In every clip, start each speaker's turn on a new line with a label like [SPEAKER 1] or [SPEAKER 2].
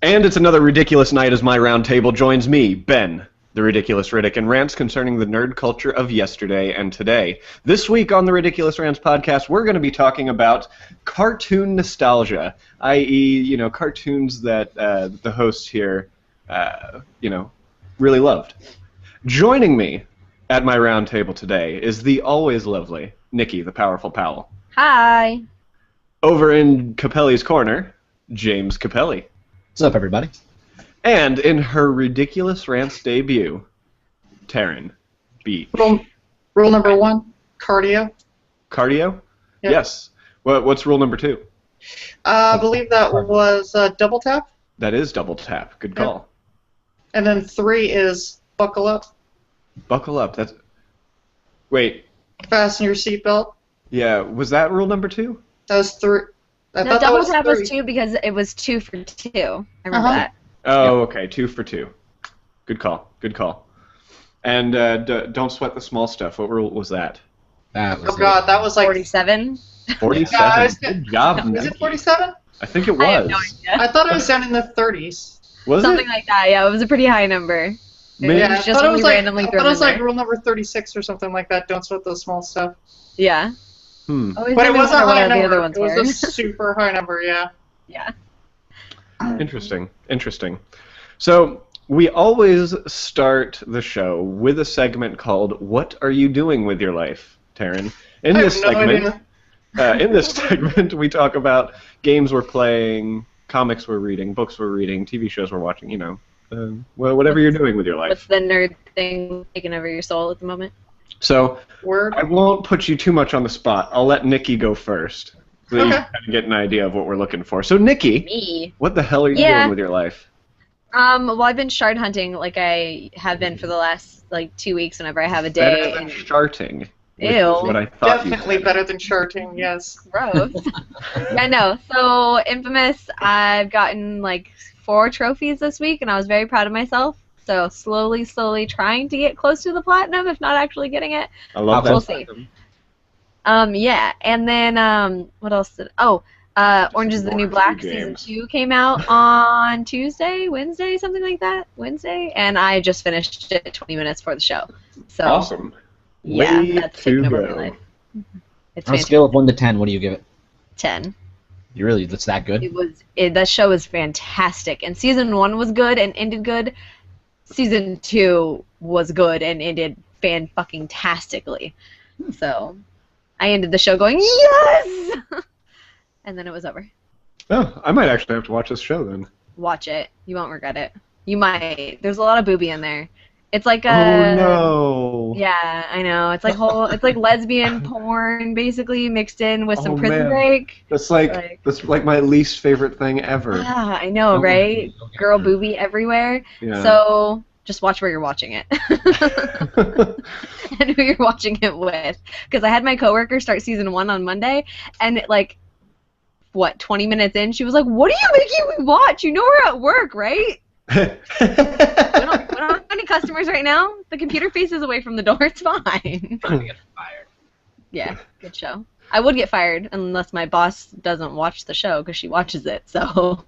[SPEAKER 1] And it's another ridiculous night as my round table joins me, Ben, the Ridiculous Riddick, and rants concerning the nerd culture of yesterday and today. This week on the Ridiculous Rants podcast, we're going to be talking about cartoon nostalgia, i.e., cartoons that the hosts here, really loved. Joining me at my round table today is the always lovely Nikki, the Powerful Powell.
[SPEAKER 2] Hi.
[SPEAKER 1] Over in Capelli's corner, James Capelli.
[SPEAKER 3] What's up, everybody?
[SPEAKER 1] And in her Ridiculous Rants debut, Taryn Beach.
[SPEAKER 4] Rule number 1, cardio.
[SPEAKER 1] Cardio?
[SPEAKER 4] Yep.
[SPEAKER 1] Yes. What's rule number 2?
[SPEAKER 4] I believe that was double tap.
[SPEAKER 1] That is double tap. Good call.
[SPEAKER 4] Yep. And then 3 is buckle up.
[SPEAKER 1] Buckle up. That's. Wait.
[SPEAKER 4] Fasten your seatbelt.
[SPEAKER 1] Yeah. Was that rule number 2?
[SPEAKER 4] That was 3. I
[SPEAKER 2] No,
[SPEAKER 4] thought that
[SPEAKER 2] double
[SPEAKER 4] was
[SPEAKER 2] tap
[SPEAKER 4] 3.
[SPEAKER 2] was 2 because it was 2 for 2. I remember that.
[SPEAKER 1] Oh, okay. 2 for 2. Good call. Good call. And don't sweat the small stuff. What rule was that?
[SPEAKER 3] That was
[SPEAKER 4] God, that was like
[SPEAKER 2] 47.
[SPEAKER 1] 47.
[SPEAKER 4] Yeah,
[SPEAKER 1] Good job,
[SPEAKER 4] Is
[SPEAKER 1] Nikki.
[SPEAKER 4] it 47?
[SPEAKER 1] I think it was.
[SPEAKER 2] I have no idea.
[SPEAKER 4] I thought it was down in the 30s.
[SPEAKER 1] Was
[SPEAKER 2] Something
[SPEAKER 1] it?
[SPEAKER 2] like that, yeah. It was a pretty high number.
[SPEAKER 1] Maybe-
[SPEAKER 4] Yeah,
[SPEAKER 2] was
[SPEAKER 4] I
[SPEAKER 2] just
[SPEAKER 4] thought it
[SPEAKER 2] when
[SPEAKER 4] was
[SPEAKER 2] we
[SPEAKER 4] like,
[SPEAKER 2] randomly
[SPEAKER 4] I thought
[SPEAKER 2] threw
[SPEAKER 4] it
[SPEAKER 2] them
[SPEAKER 4] was
[SPEAKER 2] in
[SPEAKER 4] like
[SPEAKER 2] there.
[SPEAKER 4] rule number 36 or something like that. Don't sweat the small stuff.
[SPEAKER 2] Yeah.
[SPEAKER 4] But
[SPEAKER 2] Always
[SPEAKER 4] it
[SPEAKER 2] wonder
[SPEAKER 4] was a
[SPEAKER 2] what
[SPEAKER 4] high
[SPEAKER 2] the other
[SPEAKER 4] number.
[SPEAKER 2] ones
[SPEAKER 4] It
[SPEAKER 2] were.
[SPEAKER 4] was a super high number, yeah.
[SPEAKER 2] Yeah.
[SPEAKER 1] Interesting. Interesting. So we always start the show with a segment called "What Are You Doing with Your Life?" Taryn. In
[SPEAKER 4] I have
[SPEAKER 1] this
[SPEAKER 4] no
[SPEAKER 1] segment,
[SPEAKER 4] idea.
[SPEAKER 1] in this segment, we talk about games we're playing, comics we're reading, books we're reading, TV shows we're watching. Whatever you're doing with your
[SPEAKER 2] What's
[SPEAKER 1] life.
[SPEAKER 2] the nerd thing taking over your soul at the moment?
[SPEAKER 1] So
[SPEAKER 4] Word.
[SPEAKER 1] I won't put you too much on the spot. I'll let Nikki go first, so that you
[SPEAKER 4] Okay.
[SPEAKER 1] can kind of get an idea of what we're looking for. So Nikki,
[SPEAKER 2] Me.
[SPEAKER 1] what the hell are you
[SPEAKER 2] Yeah.
[SPEAKER 1] doing with your life?
[SPEAKER 2] Well, I've been shard hunting like I have been for the last 2 weeks whenever I have a day.
[SPEAKER 1] Better than
[SPEAKER 2] And
[SPEAKER 1] sharting. which is
[SPEAKER 2] Ew.
[SPEAKER 1] what I thought you
[SPEAKER 4] Definitely
[SPEAKER 1] said.
[SPEAKER 4] better than charting, yes.
[SPEAKER 2] gross. I know. So Infamous, I've gotten 4 trophies this week, and I was very proud of myself. So slowly trying to get close to the platinum, if not actually getting it.
[SPEAKER 1] I love that.
[SPEAKER 2] We'll see. Yeah, and then what else did? Orange is the New
[SPEAKER 1] more
[SPEAKER 2] Black
[SPEAKER 1] free
[SPEAKER 2] season
[SPEAKER 1] games.
[SPEAKER 2] 2 came out on Wednesday, something like that. Wednesday, and I just finished it 20 minutes for the show. So
[SPEAKER 1] Awesome.
[SPEAKER 2] yeah,
[SPEAKER 1] Way
[SPEAKER 2] that's
[SPEAKER 1] to
[SPEAKER 2] taken over my
[SPEAKER 1] go.
[SPEAKER 2] life. It's
[SPEAKER 3] On a scale of 1 to 10, what do you give it?
[SPEAKER 2] 10.
[SPEAKER 3] That's that good?
[SPEAKER 2] That show is fantastic, and season 1 was good and ended good. Season 2 was good and ended fan-fucking-tastically. So I ended the show going, yes! And then it was over.
[SPEAKER 1] Oh, I might actually have to watch this show then.
[SPEAKER 2] Watch it. You won't regret it. You might. There's a lot of booby in there. It's like
[SPEAKER 1] Oh no.
[SPEAKER 2] Yeah, I know. It's like lesbian porn basically mixed in with some
[SPEAKER 1] Oh,
[SPEAKER 2] Prison
[SPEAKER 1] man.
[SPEAKER 2] Break.
[SPEAKER 1] That's
[SPEAKER 2] Like-
[SPEAKER 1] that's my least favorite thing ever.
[SPEAKER 2] Ah, I know,
[SPEAKER 3] Oh,
[SPEAKER 2] right?
[SPEAKER 3] okay.
[SPEAKER 2] Girl booby everywhere.
[SPEAKER 1] Yeah.
[SPEAKER 2] So just watch where you're watching it. And who you're watching it with. Because I had my coworker start season 1 on Monday, and 20 minutes in, she was like, "What are you making me watch? You know we're at work, right? We don't have any customers right now. The computer faces away from the door. It's fine."
[SPEAKER 3] Get fired.
[SPEAKER 2] Yeah, good show. I would get fired unless my boss doesn't watch the show because she watches it, so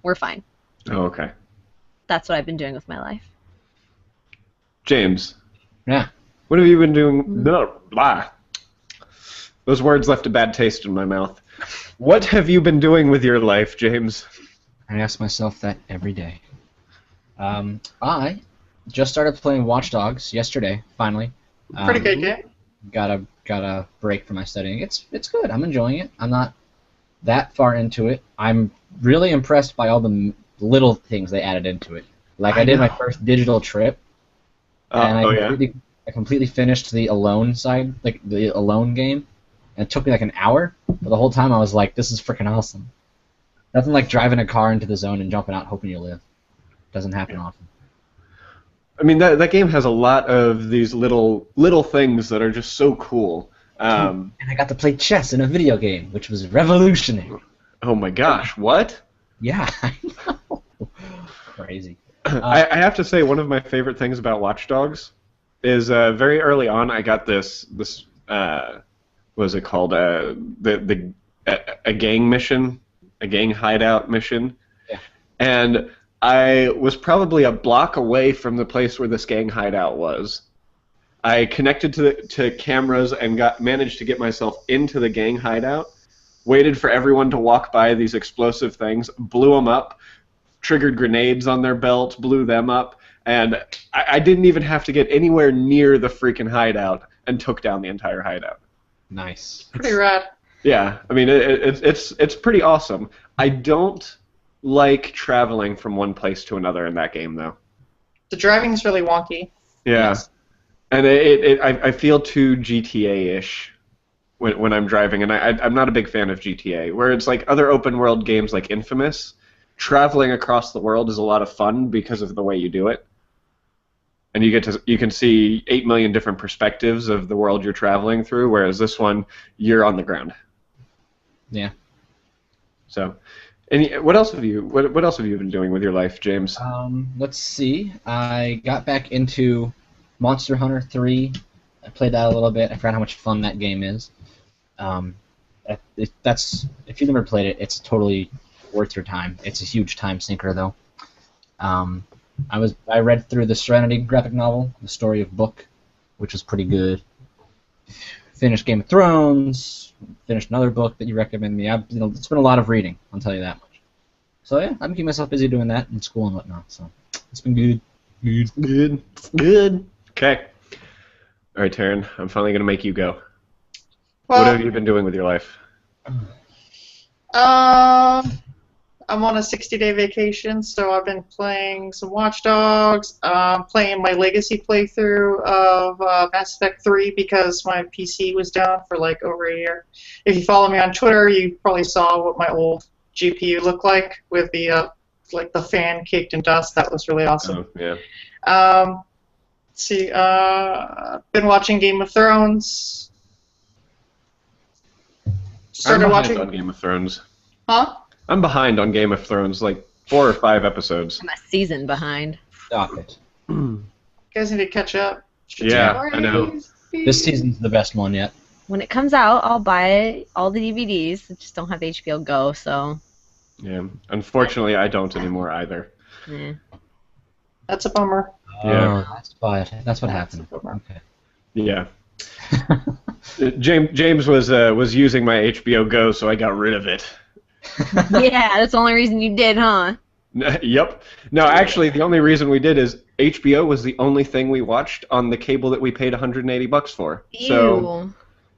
[SPEAKER 2] we're fine.
[SPEAKER 1] Oh, okay.
[SPEAKER 2] That's what I've been doing with my life.
[SPEAKER 1] James,
[SPEAKER 3] Yeah.
[SPEAKER 1] what have you been doing? Blah, blah. Those words left a bad taste in my mouth. What have you been doing with your life, James?
[SPEAKER 3] I ask myself that every day. I just started playing Watch Dogs yesterday, finally.
[SPEAKER 4] Pretty good game.
[SPEAKER 3] Got a break from my studying. It's good. I'm enjoying it. I'm not that far into it. I'm really impressed by all the little things they added into it. I did my first digital trip, and I completely finished the Alone side, the Alone game, and it took me an hour. But the whole time I was like, this is freaking awesome. Nothing like driving a car into the zone and jumping out hoping you live. Doesn't happen often.
[SPEAKER 1] I mean, that game has a lot of these little things that are just so cool.
[SPEAKER 3] And I got to play chess in a video game, which was revolutionary.
[SPEAKER 1] Oh my gosh, what?
[SPEAKER 3] Yeah, I know. Crazy.
[SPEAKER 1] I have to say, one of my favorite things about Watch Dogs is very early on I got this what was it called? A gang mission, a gang hideout mission.
[SPEAKER 3] Yeah.
[SPEAKER 1] and I was probably a block away from the place where this gang hideout was. I connected to cameras and managed to get myself into the gang hideout, waited for everyone to walk by these explosive things, blew them up, triggered grenades on their belt, blew them up, and I didn't even have to get anywhere near the freaking hideout and took down the entire hideout.
[SPEAKER 3] Nice.
[SPEAKER 4] Pretty rad.
[SPEAKER 1] Yeah, I mean, it's pretty awesome. I don't like traveling from one place to another in that game, though.
[SPEAKER 4] The driving's really wonky.
[SPEAKER 1] Yeah.
[SPEAKER 4] Yes.
[SPEAKER 1] And I feel too GTA-ish when I'm driving, and I'm not a big fan of GTA. Where it's like other open world games like Infamous, traveling across the world is a lot of fun because of the way you do it, and you can see 8 million different perspectives of the world you're traveling through. Whereas this one, you're on the ground.
[SPEAKER 3] Yeah.
[SPEAKER 1] So, what else have you been doing with your life, James?
[SPEAKER 3] Let's see. I got back into Monster Hunter 3. I played that a little bit. I forgot how much fun that game is. If you've never played it, it's totally worth your time. It's a huge time sinker, though. I read through the Serenity graphic novel, The Story of Book, which was pretty good. Finished Game of Thrones. Finished another book that you recommended me. It's been a lot of reading, I'll tell you that much. So yeah, I'm keeping myself busy doing that in school and whatnot. So it's been good.
[SPEAKER 1] Good. Okay. All right, Taryn, I'm finally going to make you go.
[SPEAKER 4] Well,
[SPEAKER 1] What have you been doing with your life?
[SPEAKER 4] I'm on a 60-day vacation, so I've been playing some Watch Dogs, playing my Legacy playthrough of Mass Effect 3 because my PC was down for like over a year. If you follow me on Twitter, you probably saw what my old GPU looked like with the like the fan caked in dust. That was really awesome.
[SPEAKER 1] Oh, yeah.
[SPEAKER 4] Let's see, been watching Game of Thrones.
[SPEAKER 1] I'm behind on Game of Thrones.
[SPEAKER 4] Huh?
[SPEAKER 1] I'm behind on Game of Thrones, like 4 or 5 episodes.
[SPEAKER 2] I'm a season behind.
[SPEAKER 3] Stop it.
[SPEAKER 4] You guys need to catch up.
[SPEAKER 1] Yeah, I know.
[SPEAKER 3] This season's the best one yet.
[SPEAKER 2] When it comes out, I'll buy all the DVDs. I just don't have HBO Go, so.
[SPEAKER 1] Yeah, unfortunately, I don't anymore either.
[SPEAKER 2] Eh.
[SPEAKER 4] That's a bummer.
[SPEAKER 1] Yeah.
[SPEAKER 3] That's what happened. Okay.
[SPEAKER 1] Yeah. James was using my HBO Go, so I got rid of it.
[SPEAKER 2] Yeah, that's the only reason you did, huh?
[SPEAKER 1] Yep. No, actually, the only reason we did is HBO was the only thing we watched on the cable that we paid $180 for.
[SPEAKER 2] Ew.
[SPEAKER 1] So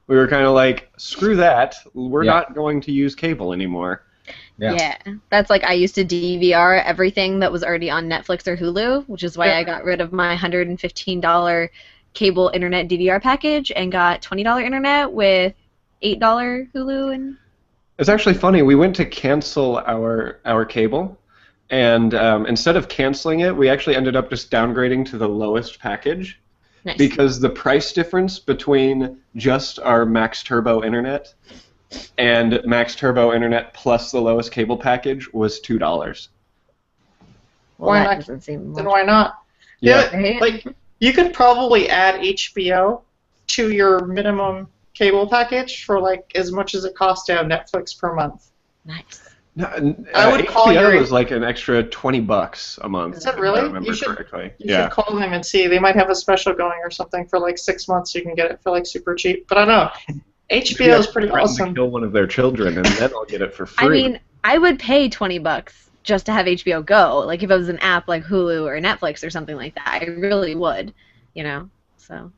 [SPEAKER 1] we were kind of like, screw that. We're not going to use cable anymore.
[SPEAKER 2] Yeah. That's like I used to DVR everything that was already on Netflix or Hulu, which is why I got rid of my $115 cable internet DVR package and got $20 internet with $8 Hulu and.
[SPEAKER 1] It's actually funny. We went to cancel our cable, and instead of canceling it, we actually ended up just downgrading to the lowest package.
[SPEAKER 2] Nice.
[SPEAKER 1] Because the price difference between just our Max Turbo internet and Max Turbo internet plus the lowest cable package was $2.
[SPEAKER 2] Well,
[SPEAKER 4] Why
[SPEAKER 2] that
[SPEAKER 4] not?
[SPEAKER 2] doesn't seem
[SPEAKER 4] Then
[SPEAKER 2] much.
[SPEAKER 4] why not?
[SPEAKER 1] Yeah.
[SPEAKER 2] Right?
[SPEAKER 4] Like, you could probably add HBO to your minimum cable package for like as much as it costs to have Netflix per month.
[SPEAKER 2] Nice.
[SPEAKER 1] No,
[SPEAKER 4] I would call
[SPEAKER 1] HBO
[SPEAKER 4] your-
[SPEAKER 1] is like an extra $20 a month.
[SPEAKER 4] Is that
[SPEAKER 1] if
[SPEAKER 4] really?
[SPEAKER 1] I remember
[SPEAKER 4] You should-
[SPEAKER 1] correctly.
[SPEAKER 4] You should call them and see. They might have a special going or something for like 6 months. You can get it for like super cheap. But I don't know. HBO is pretty
[SPEAKER 1] Threaten
[SPEAKER 4] awesome.
[SPEAKER 1] to kill one of their children, and then I'll get it for free.
[SPEAKER 2] I mean, I would pay $20 just to have HBO Go. Like if it was an app like Hulu or Netflix or something like that, I really would. You know. So.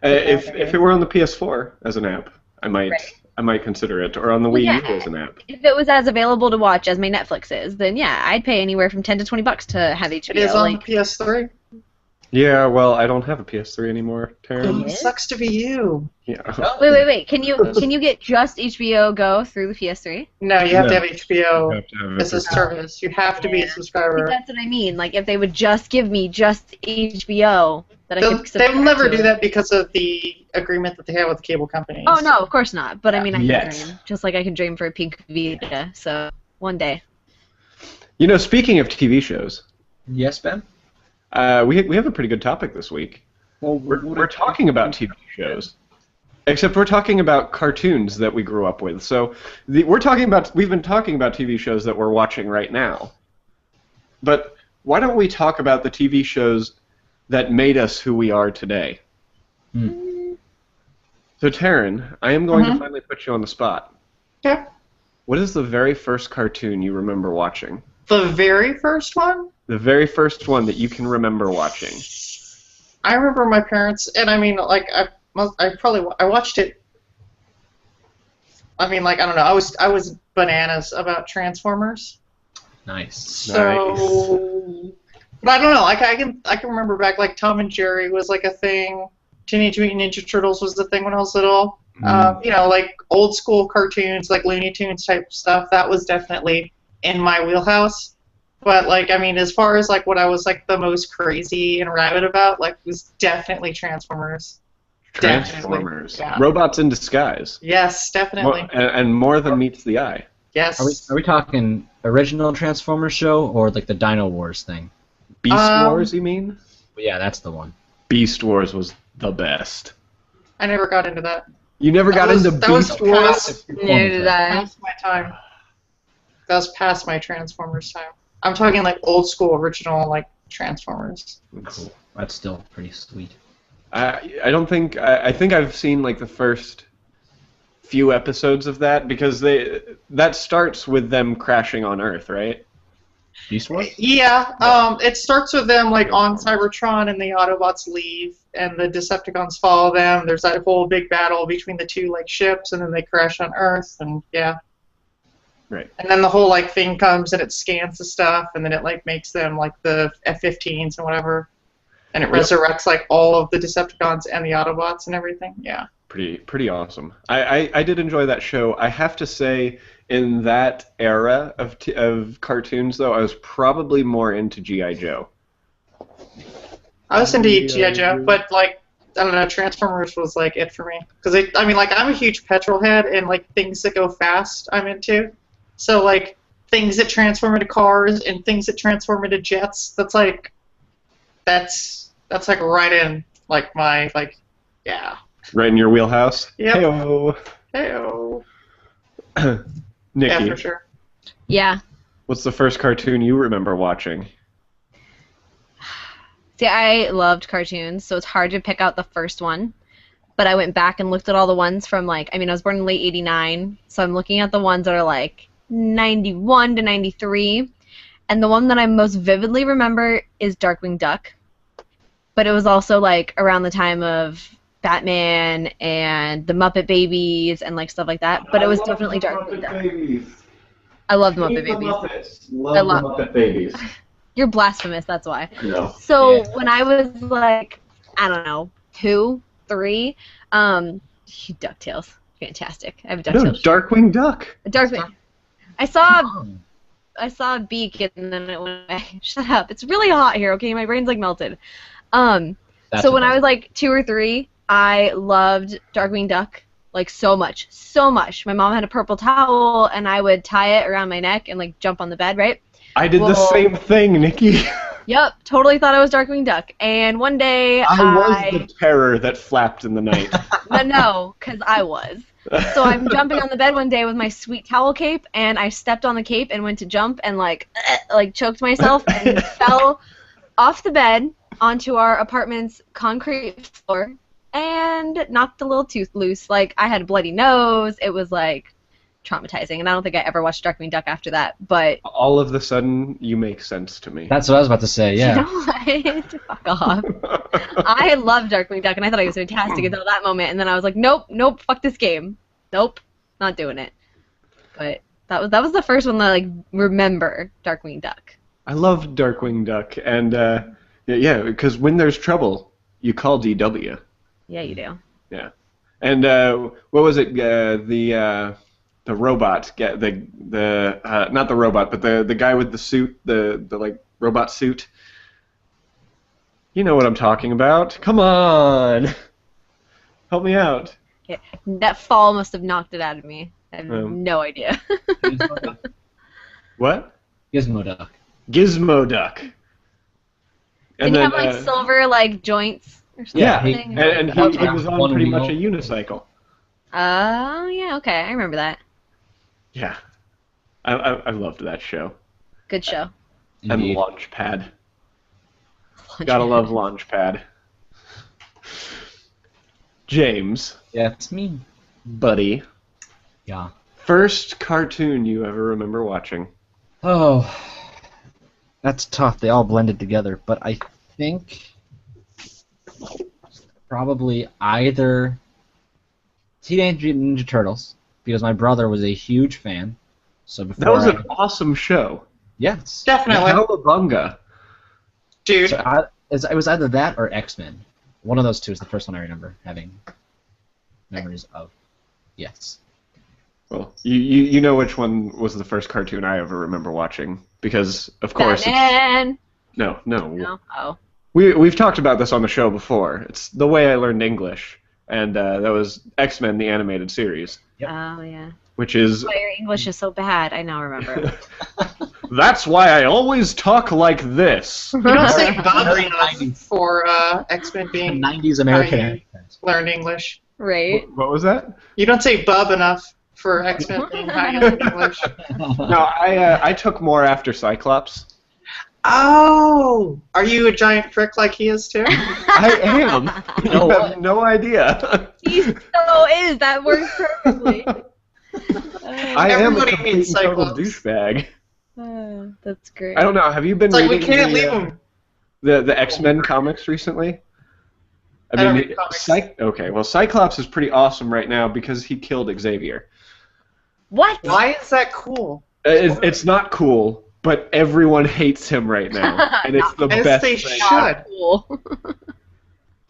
[SPEAKER 1] If it were on the PS4 as an app, I might
[SPEAKER 2] Right.
[SPEAKER 1] I might consider it, or on the Wii U as an app.
[SPEAKER 2] If it was as available to watch as my Netflix is, then yeah, I'd pay anywhere from $10 to $20 to have HBO.
[SPEAKER 4] It is on
[SPEAKER 2] like,
[SPEAKER 4] the PS3.
[SPEAKER 1] Yeah, well, I don't have a PS3 anymore, Taryn.
[SPEAKER 4] It sucks to be you.
[SPEAKER 1] Yeah.
[SPEAKER 2] wait. Can you get just HBO Go through the PS3?
[SPEAKER 4] No, you have
[SPEAKER 1] No.
[SPEAKER 4] to have HBO
[SPEAKER 1] You have to have it
[SPEAKER 4] as a
[SPEAKER 1] for-
[SPEAKER 4] service. You have to be a
[SPEAKER 2] Yeah.
[SPEAKER 4] subscriber.
[SPEAKER 2] That's what I mean. Like if they would just give me just HBO that I
[SPEAKER 4] They'll,
[SPEAKER 2] could.
[SPEAKER 4] they'll
[SPEAKER 2] subscribe
[SPEAKER 4] never
[SPEAKER 2] to.
[SPEAKER 4] do that because of the agreement that they have with the cable companies.
[SPEAKER 2] Oh no, of course not. But I mean, I
[SPEAKER 1] Yet.
[SPEAKER 2] can dream, just like I can dream for a Pink Vita. So one day.
[SPEAKER 1] You know, speaking of TV shows,
[SPEAKER 3] Yes, Ben?
[SPEAKER 1] we have a pretty good topic this week.
[SPEAKER 3] Well,
[SPEAKER 1] We're talking about TV shows, except we're talking about cartoons that we grew up with. So we've been talking about TV shows that we're watching right now. But why don't we talk about the TV shows that made us who we are today?
[SPEAKER 3] Hmm.
[SPEAKER 1] So, Taryn, I am going to finally put you on the spot.
[SPEAKER 4] Yeah.
[SPEAKER 1] What is the very first cartoon you remember watching?
[SPEAKER 4] The very first one?
[SPEAKER 1] The very first one that you can remember watching.
[SPEAKER 4] I remember my parents, and I mean, like, I watched it. I mean, like, I don't know. I was bananas about Transformers.
[SPEAKER 3] Nice.
[SPEAKER 4] So, but I don't know. Like, I can remember back, like, Tom and Jerry was like a thing. Teenage Mutant Ninja Turtles was the thing when I was little. You know, like old school cartoons, like Looney Tunes type stuff. That was definitely in my wheelhouse. But like, I mean, as far as like what I was like the most crazy and rabid about, like, was definitely Transformers.
[SPEAKER 1] Transformers.
[SPEAKER 4] Definitely, yeah.
[SPEAKER 1] Robots in disguise.
[SPEAKER 4] Yes, definitely.
[SPEAKER 1] And more than meets the eye.
[SPEAKER 4] Yes.
[SPEAKER 3] Are we talking original Transformers show or like the Dino Wars thing?
[SPEAKER 1] Beast Wars, you mean?
[SPEAKER 3] Yeah, that's the one.
[SPEAKER 1] Beast Wars was the best.
[SPEAKER 4] I never got into that.
[SPEAKER 1] You never got into Beast Wars?
[SPEAKER 2] Neither did I.
[SPEAKER 4] Past my time. That was past my Transformers time. I'm talking like old school original like Transformers.
[SPEAKER 3] Cool. That's still pretty sweet.
[SPEAKER 1] I don't think I think I've seen like the first few episodes of that because that starts with them crashing on Earth, right?
[SPEAKER 3] Beast Wars?
[SPEAKER 4] Yeah, it starts with them like on Cybertron and the Autobots leave and the Decepticons follow them. There's that whole big battle between the two like ships and then they crash on Earth and yeah.
[SPEAKER 1] Right.
[SPEAKER 4] And then the whole like thing comes and it scans the stuff and then it like makes them like the F-15s and whatever. And it resurrects like all of the Decepticons and the Autobots and everything. Yeah.
[SPEAKER 1] Pretty awesome. I did enjoy that show. I have to say, in that era of cartoons, though, I was probably more into G.I. Joe.
[SPEAKER 4] I was into G.I. Joe, but like, I don't know, Transformers was like it for me. Because I mean, like, I'm a huge petrol head and like things that go fast I'm into. So like things that transform into cars and things that transform into jets, that's like right in like my like yeah.
[SPEAKER 1] Right in your wheelhouse?
[SPEAKER 4] Yep.
[SPEAKER 1] Hey-o.
[SPEAKER 4] Hey-o.
[SPEAKER 1] Nikki,
[SPEAKER 4] Yeah, for sure.
[SPEAKER 2] Yeah.
[SPEAKER 1] what's the first cartoon you remember watching?
[SPEAKER 2] See, I loved cartoons, so it's hard to pick out the first one. But I went back and looked at all the ones from like, I mean, I was born in late '89, so I'm looking at the ones that are like 91 to 93. And the one that I most vividly remember is Darkwing Duck. But it was also like around the time of Batman and the Muppet Babies and like stuff like that. But it was definitely Darkwing Duck. I love the Muppet Babies.
[SPEAKER 1] Love the Muppet Babies.
[SPEAKER 2] You're blasphemous, that's why.
[SPEAKER 1] No.
[SPEAKER 2] So when I was like, I don't know, 2, 3, DuckTales, fantastic. I have a
[SPEAKER 1] No,
[SPEAKER 2] DuckTales.
[SPEAKER 1] Darkwing Duck.
[SPEAKER 2] Darkwing. I saw a beak and then it went away. Shut up. It's really hot here, okay? My brain's like melted. So when I was like 2 or 3, I loved Darkwing Duck like so much. So much. My mom had a purple towel and I would tie it around my neck and like jump on the bed, right?
[SPEAKER 1] I did the same thing, Nikki.
[SPEAKER 2] Yep, totally thought I was Darkwing Duck. And one day
[SPEAKER 1] I was the terror that flapped in the night.
[SPEAKER 2] No, because I was. So I'm jumping on the bed one day with my sweet towel cape, and I stepped on the cape and went to jump and like choked myself and fell off the bed onto our apartment's concrete floor and knocked a little tooth loose. Like, I had a bloody nose. It was like traumatizing, and I don't think I ever watched Darkwing Duck after that. But
[SPEAKER 1] all of a sudden, you make sense to me.
[SPEAKER 3] That's what I was about to say. Yeah.
[SPEAKER 2] You know what? Fuck off. I loved Darkwing Duck, and I thought he was fantastic until that moment, and then I was like, nope, fuck this game. Nope, not doing it. But that was the first one that I like remember Darkwing Duck.
[SPEAKER 1] I love Darkwing Duck, and yeah, because when there's trouble, you call DW.
[SPEAKER 2] Yeah, you do.
[SPEAKER 1] Yeah, and what was it? The robot, the not the robot, but the guy with the suit, the like robot suit. You know what I'm talking about. Come on, help me out.
[SPEAKER 2] Yeah, that fall must have knocked it out of me. I have no idea.
[SPEAKER 1] What?
[SPEAKER 3] Gizmo Duck.
[SPEAKER 1] Gizmo Duck.
[SPEAKER 2] Did he have like silver like joints or something?
[SPEAKER 1] Yeah, and he was on pretty much a unicycle.
[SPEAKER 2] Oh, yeah, okay, I remember that.
[SPEAKER 1] Yeah, I loved that show.
[SPEAKER 2] Good show.
[SPEAKER 1] And
[SPEAKER 3] Indeed.
[SPEAKER 1] Launchpad. Gotta love Launchpad. James,
[SPEAKER 3] Yeah, it's me.
[SPEAKER 1] buddy,
[SPEAKER 3] Yeah.
[SPEAKER 1] first cartoon you ever remember watching?
[SPEAKER 3] Oh, that's tough. They all blended together, but I think probably either Teenage Mutant Ninja Turtles, because my brother was a huge fan. So before
[SPEAKER 1] That was an awesome show.
[SPEAKER 3] yes,
[SPEAKER 4] Definitely.
[SPEAKER 1] Cowabunga.
[SPEAKER 4] Dude.
[SPEAKER 3] so it was either that or X-Men. One of those two is the first one I remember having memories of. Yes.
[SPEAKER 1] Well, you know which one was the first cartoon I ever remember watching, because of course it's,
[SPEAKER 2] Batman.
[SPEAKER 1] no.
[SPEAKER 2] No. Oh.
[SPEAKER 1] We've talked about this on the show before. It's The Way I Learned English, and that was X-Men the animated series,
[SPEAKER 3] Yep.
[SPEAKER 2] Oh yeah.
[SPEAKER 1] which is
[SPEAKER 2] Why your English is so bad? I now remember.
[SPEAKER 1] that's why I always talk like this.
[SPEAKER 4] You don't say bub
[SPEAKER 3] Very
[SPEAKER 4] enough
[SPEAKER 3] 90s.
[SPEAKER 4] for X-Men
[SPEAKER 3] The
[SPEAKER 4] being
[SPEAKER 3] 90s American
[SPEAKER 4] How you-
[SPEAKER 3] accent.
[SPEAKER 4] learned English.
[SPEAKER 2] Right.
[SPEAKER 1] What was that?
[SPEAKER 4] You don't say bub enough for X-Men being how you learn English.
[SPEAKER 1] No, I took more after Cyclops.
[SPEAKER 4] Oh! Are you a giant prick like he is too?
[SPEAKER 1] I am. You
[SPEAKER 3] know
[SPEAKER 1] have
[SPEAKER 3] what?
[SPEAKER 1] no idea.
[SPEAKER 2] He so is. That works perfectly.
[SPEAKER 1] I am a
[SPEAKER 4] Everybody
[SPEAKER 1] complete
[SPEAKER 4] hates
[SPEAKER 1] and total
[SPEAKER 4] Cyclops.
[SPEAKER 1] douchebag.
[SPEAKER 2] That's great.
[SPEAKER 1] I don't know. Have you been
[SPEAKER 4] It's like we
[SPEAKER 1] reading
[SPEAKER 4] can't
[SPEAKER 1] the,
[SPEAKER 4] leave him.
[SPEAKER 1] the X-Men comics recently?
[SPEAKER 4] I don't read comics.
[SPEAKER 1] Okay, well, Cyclops is pretty awesome right now because he killed Xavier.
[SPEAKER 2] What?
[SPEAKER 4] Why is that cool?
[SPEAKER 1] It's not cool, but everyone hates him right now, and it's the
[SPEAKER 4] As
[SPEAKER 1] best
[SPEAKER 4] they
[SPEAKER 1] thing.
[SPEAKER 4] should.
[SPEAKER 2] Cool.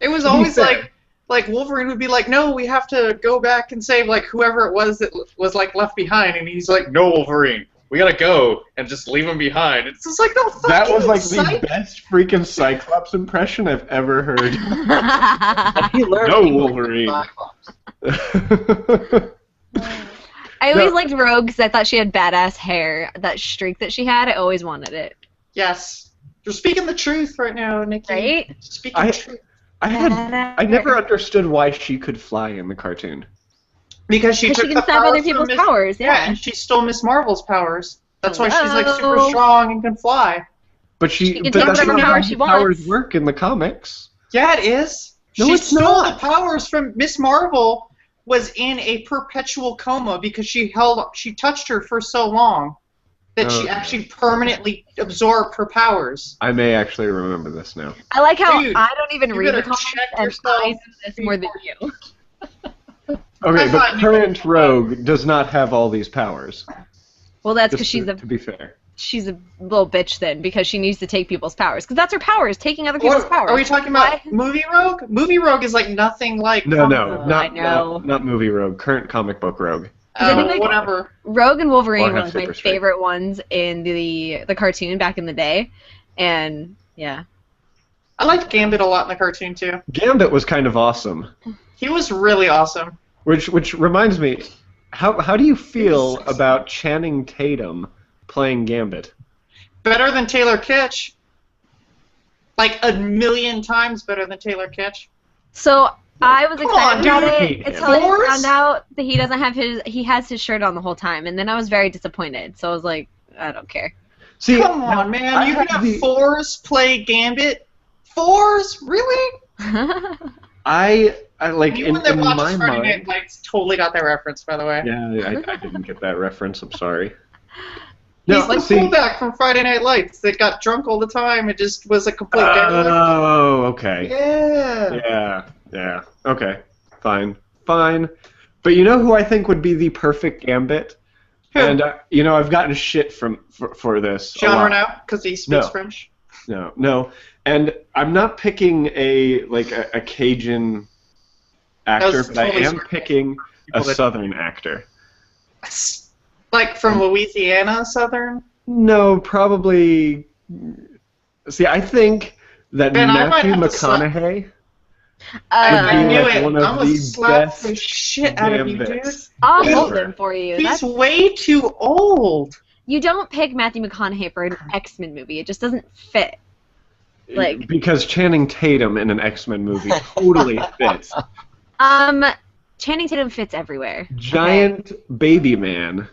[SPEAKER 4] It was
[SPEAKER 1] To be
[SPEAKER 4] always
[SPEAKER 1] fair.
[SPEAKER 4] like Wolverine would be like, no, we have to go back and save like whoever it was that was like left behind, and he's like, no, Wolverine, we gotta go and just leave him behind. It's just like, no, fucking
[SPEAKER 1] That was like
[SPEAKER 4] psych.
[SPEAKER 1] the best freaking Cyclops impression I've ever heard.
[SPEAKER 3] He learned
[SPEAKER 1] No,
[SPEAKER 3] English
[SPEAKER 1] Wolverine.
[SPEAKER 3] from Cyclops.
[SPEAKER 2] I always
[SPEAKER 1] No.
[SPEAKER 2] liked Rogue because I thought she had badass hair. That streak that she had, I always wanted it.
[SPEAKER 4] Yes, you're speaking the truth right now, Nikki.
[SPEAKER 2] Right?
[SPEAKER 4] Speaking
[SPEAKER 1] I-
[SPEAKER 4] the truth.
[SPEAKER 1] I never understood why she could fly in the cartoon.
[SPEAKER 4] Because she
[SPEAKER 2] Because
[SPEAKER 4] took
[SPEAKER 2] she
[SPEAKER 4] the
[SPEAKER 2] can stab other
[SPEAKER 4] powers from
[SPEAKER 2] people's
[SPEAKER 4] Miss-
[SPEAKER 2] powers,
[SPEAKER 4] Yeah,
[SPEAKER 2] yeah.
[SPEAKER 4] and she stole Miss Marvel's powers. That's why she's like super
[SPEAKER 2] Hello.
[SPEAKER 4] strong and can fly.
[SPEAKER 1] But
[SPEAKER 2] She can
[SPEAKER 1] but
[SPEAKER 2] take
[SPEAKER 1] that's
[SPEAKER 2] whatever
[SPEAKER 1] not
[SPEAKER 2] power
[SPEAKER 1] how
[SPEAKER 2] she
[SPEAKER 1] the powers
[SPEAKER 2] wants.
[SPEAKER 1] work in the comics.
[SPEAKER 4] Yeah, it is.
[SPEAKER 1] No,
[SPEAKER 4] She
[SPEAKER 1] it's
[SPEAKER 4] stole
[SPEAKER 1] not.
[SPEAKER 4] the powers from Miss Marvel. Was in a perpetual coma because she touched her for so long that she
[SPEAKER 1] Okay.
[SPEAKER 4] actually permanently absorbed her powers.
[SPEAKER 1] I may actually remember this now.
[SPEAKER 2] I like how
[SPEAKER 4] Dude,
[SPEAKER 2] I don't even
[SPEAKER 4] you
[SPEAKER 2] read the
[SPEAKER 4] better
[SPEAKER 2] comics,
[SPEAKER 4] check
[SPEAKER 2] and
[SPEAKER 4] yourself
[SPEAKER 2] I know this more than you.
[SPEAKER 1] Okay,
[SPEAKER 4] I
[SPEAKER 1] but
[SPEAKER 4] thought you-
[SPEAKER 1] current Rogue does not have all these powers.
[SPEAKER 2] Well, that's because
[SPEAKER 1] Just to be fair.
[SPEAKER 2] she's a little bitch then, because she needs to take people's powers. Because that's her power, is taking other people's powers.
[SPEAKER 4] Are we talking about
[SPEAKER 2] Why?
[SPEAKER 4] Movie Rogue? Movie Rogue is like nothing like
[SPEAKER 1] No,
[SPEAKER 4] comic
[SPEAKER 1] no,
[SPEAKER 4] book.
[SPEAKER 2] I know.
[SPEAKER 1] not movie Rogue. Current comic book Rogue.
[SPEAKER 2] I think, like,
[SPEAKER 4] Whatever.
[SPEAKER 2] Rogue and Wolverine
[SPEAKER 1] Or
[SPEAKER 2] were
[SPEAKER 1] have
[SPEAKER 2] like my
[SPEAKER 1] super strength.
[SPEAKER 2] favorite ones in the cartoon back in the day, and yeah.
[SPEAKER 4] I liked Gambit a lot in the cartoon too.
[SPEAKER 1] Gambit was kind of awesome.
[SPEAKER 4] He was really awesome.
[SPEAKER 1] Which reminds me, how do you feel about Channing Tatum playing Gambit?
[SPEAKER 4] Better than Taylor Kitsch. Like a million times better than Taylor Kitsch.
[SPEAKER 2] So I was
[SPEAKER 4] Come
[SPEAKER 2] excited
[SPEAKER 4] on,
[SPEAKER 2] about
[SPEAKER 1] dude.
[SPEAKER 2] it until I
[SPEAKER 4] Forrest?
[SPEAKER 2] found out that he has his shirt on the whole time, and then I was very disappointed. So I was like, I don't care.
[SPEAKER 1] See,
[SPEAKER 4] Come on, man.
[SPEAKER 1] I
[SPEAKER 4] You
[SPEAKER 1] have
[SPEAKER 4] can have
[SPEAKER 1] the-
[SPEAKER 4] Fours play Gambit? Fours? Really?
[SPEAKER 1] I like in
[SPEAKER 4] Anyone that watches
[SPEAKER 1] my
[SPEAKER 4] Friday
[SPEAKER 1] mind.
[SPEAKER 4] Night Lights totally got that reference, by the way.
[SPEAKER 1] Yeah, I didn't get that reference. I'm sorry.
[SPEAKER 4] He's the
[SPEAKER 1] see.
[SPEAKER 4] fullback from Friday Night Lights that got drunk all the time. It just was a complete derelict.
[SPEAKER 1] Oh, okay.
[SPEAKER 4] Yeah.
[SPEAKER 1] Yeah. Okay. Fine. But you know who I think would be the perfect Gambit?
[SPEAKER 4] Who?
[SPEAKER 1] And I've gotten shit for this. a
[SPEAKER 4] Jean
[SPEAKER 1] lot.
[SPEAKER 4] Reno, because he speaks
[SPEAKER 1] No.
[SPEAKER 4] French.
[SPEAKER 1] No. And I'm not picking a Cajun actor,
[SPEAKER 4] was
[SPEAKER 1] but I
[SPEAKER 4] totally
[SPEAKER 1] am
[SPEAKER 4] smart.
[SPEAKER 1] picking a
[SPEAKER 4] People that-
[SPEAKER 1] Southern actor.
[SPEAKER 4] Like from Louisiana, Southern?
[SPEAKER 1] No, probably. See, I think that
[SPEAKER 4] Ben, I might
[SPEAKER 1] Matthew
[SPEAKER 4] have to slap-
[SPEAKER 1] McConaughey.
[SPEAKER 4] I
[SPEAKER 1] be
[SPEAKER 4] knew
[SPEAKER 1] like
[SPEAKER 4] it.
[SPEAKER 1] one of
[SPEAKER 4] I'm going
[SPEAKER 1] the
[SPEAKER 4] to slap
[SPEAKER 1] best
[SPEAKER 4] the shit out of you, dude.
[SPEAKER 1] Gambits.
[SPEAKER 2] I'll
[SPEAKER 1] Ever.
[SPEAKER 2] hold him for you.
[SPEAKER 4] He's
[SPEAKER 2] That's,
[SPEAKER 4] way too old.
[SPEAKER 2] you don't pick Matthew McConaughey for an X-Men movie. It just doesn't fit. Like-
[SPEAKER 1] Because Channing Tatum in an X-Men movie totally fits.
[SPEAKER 2] Channing Tatum fits everywhere.
[SPEAKER 1] Giant baby man.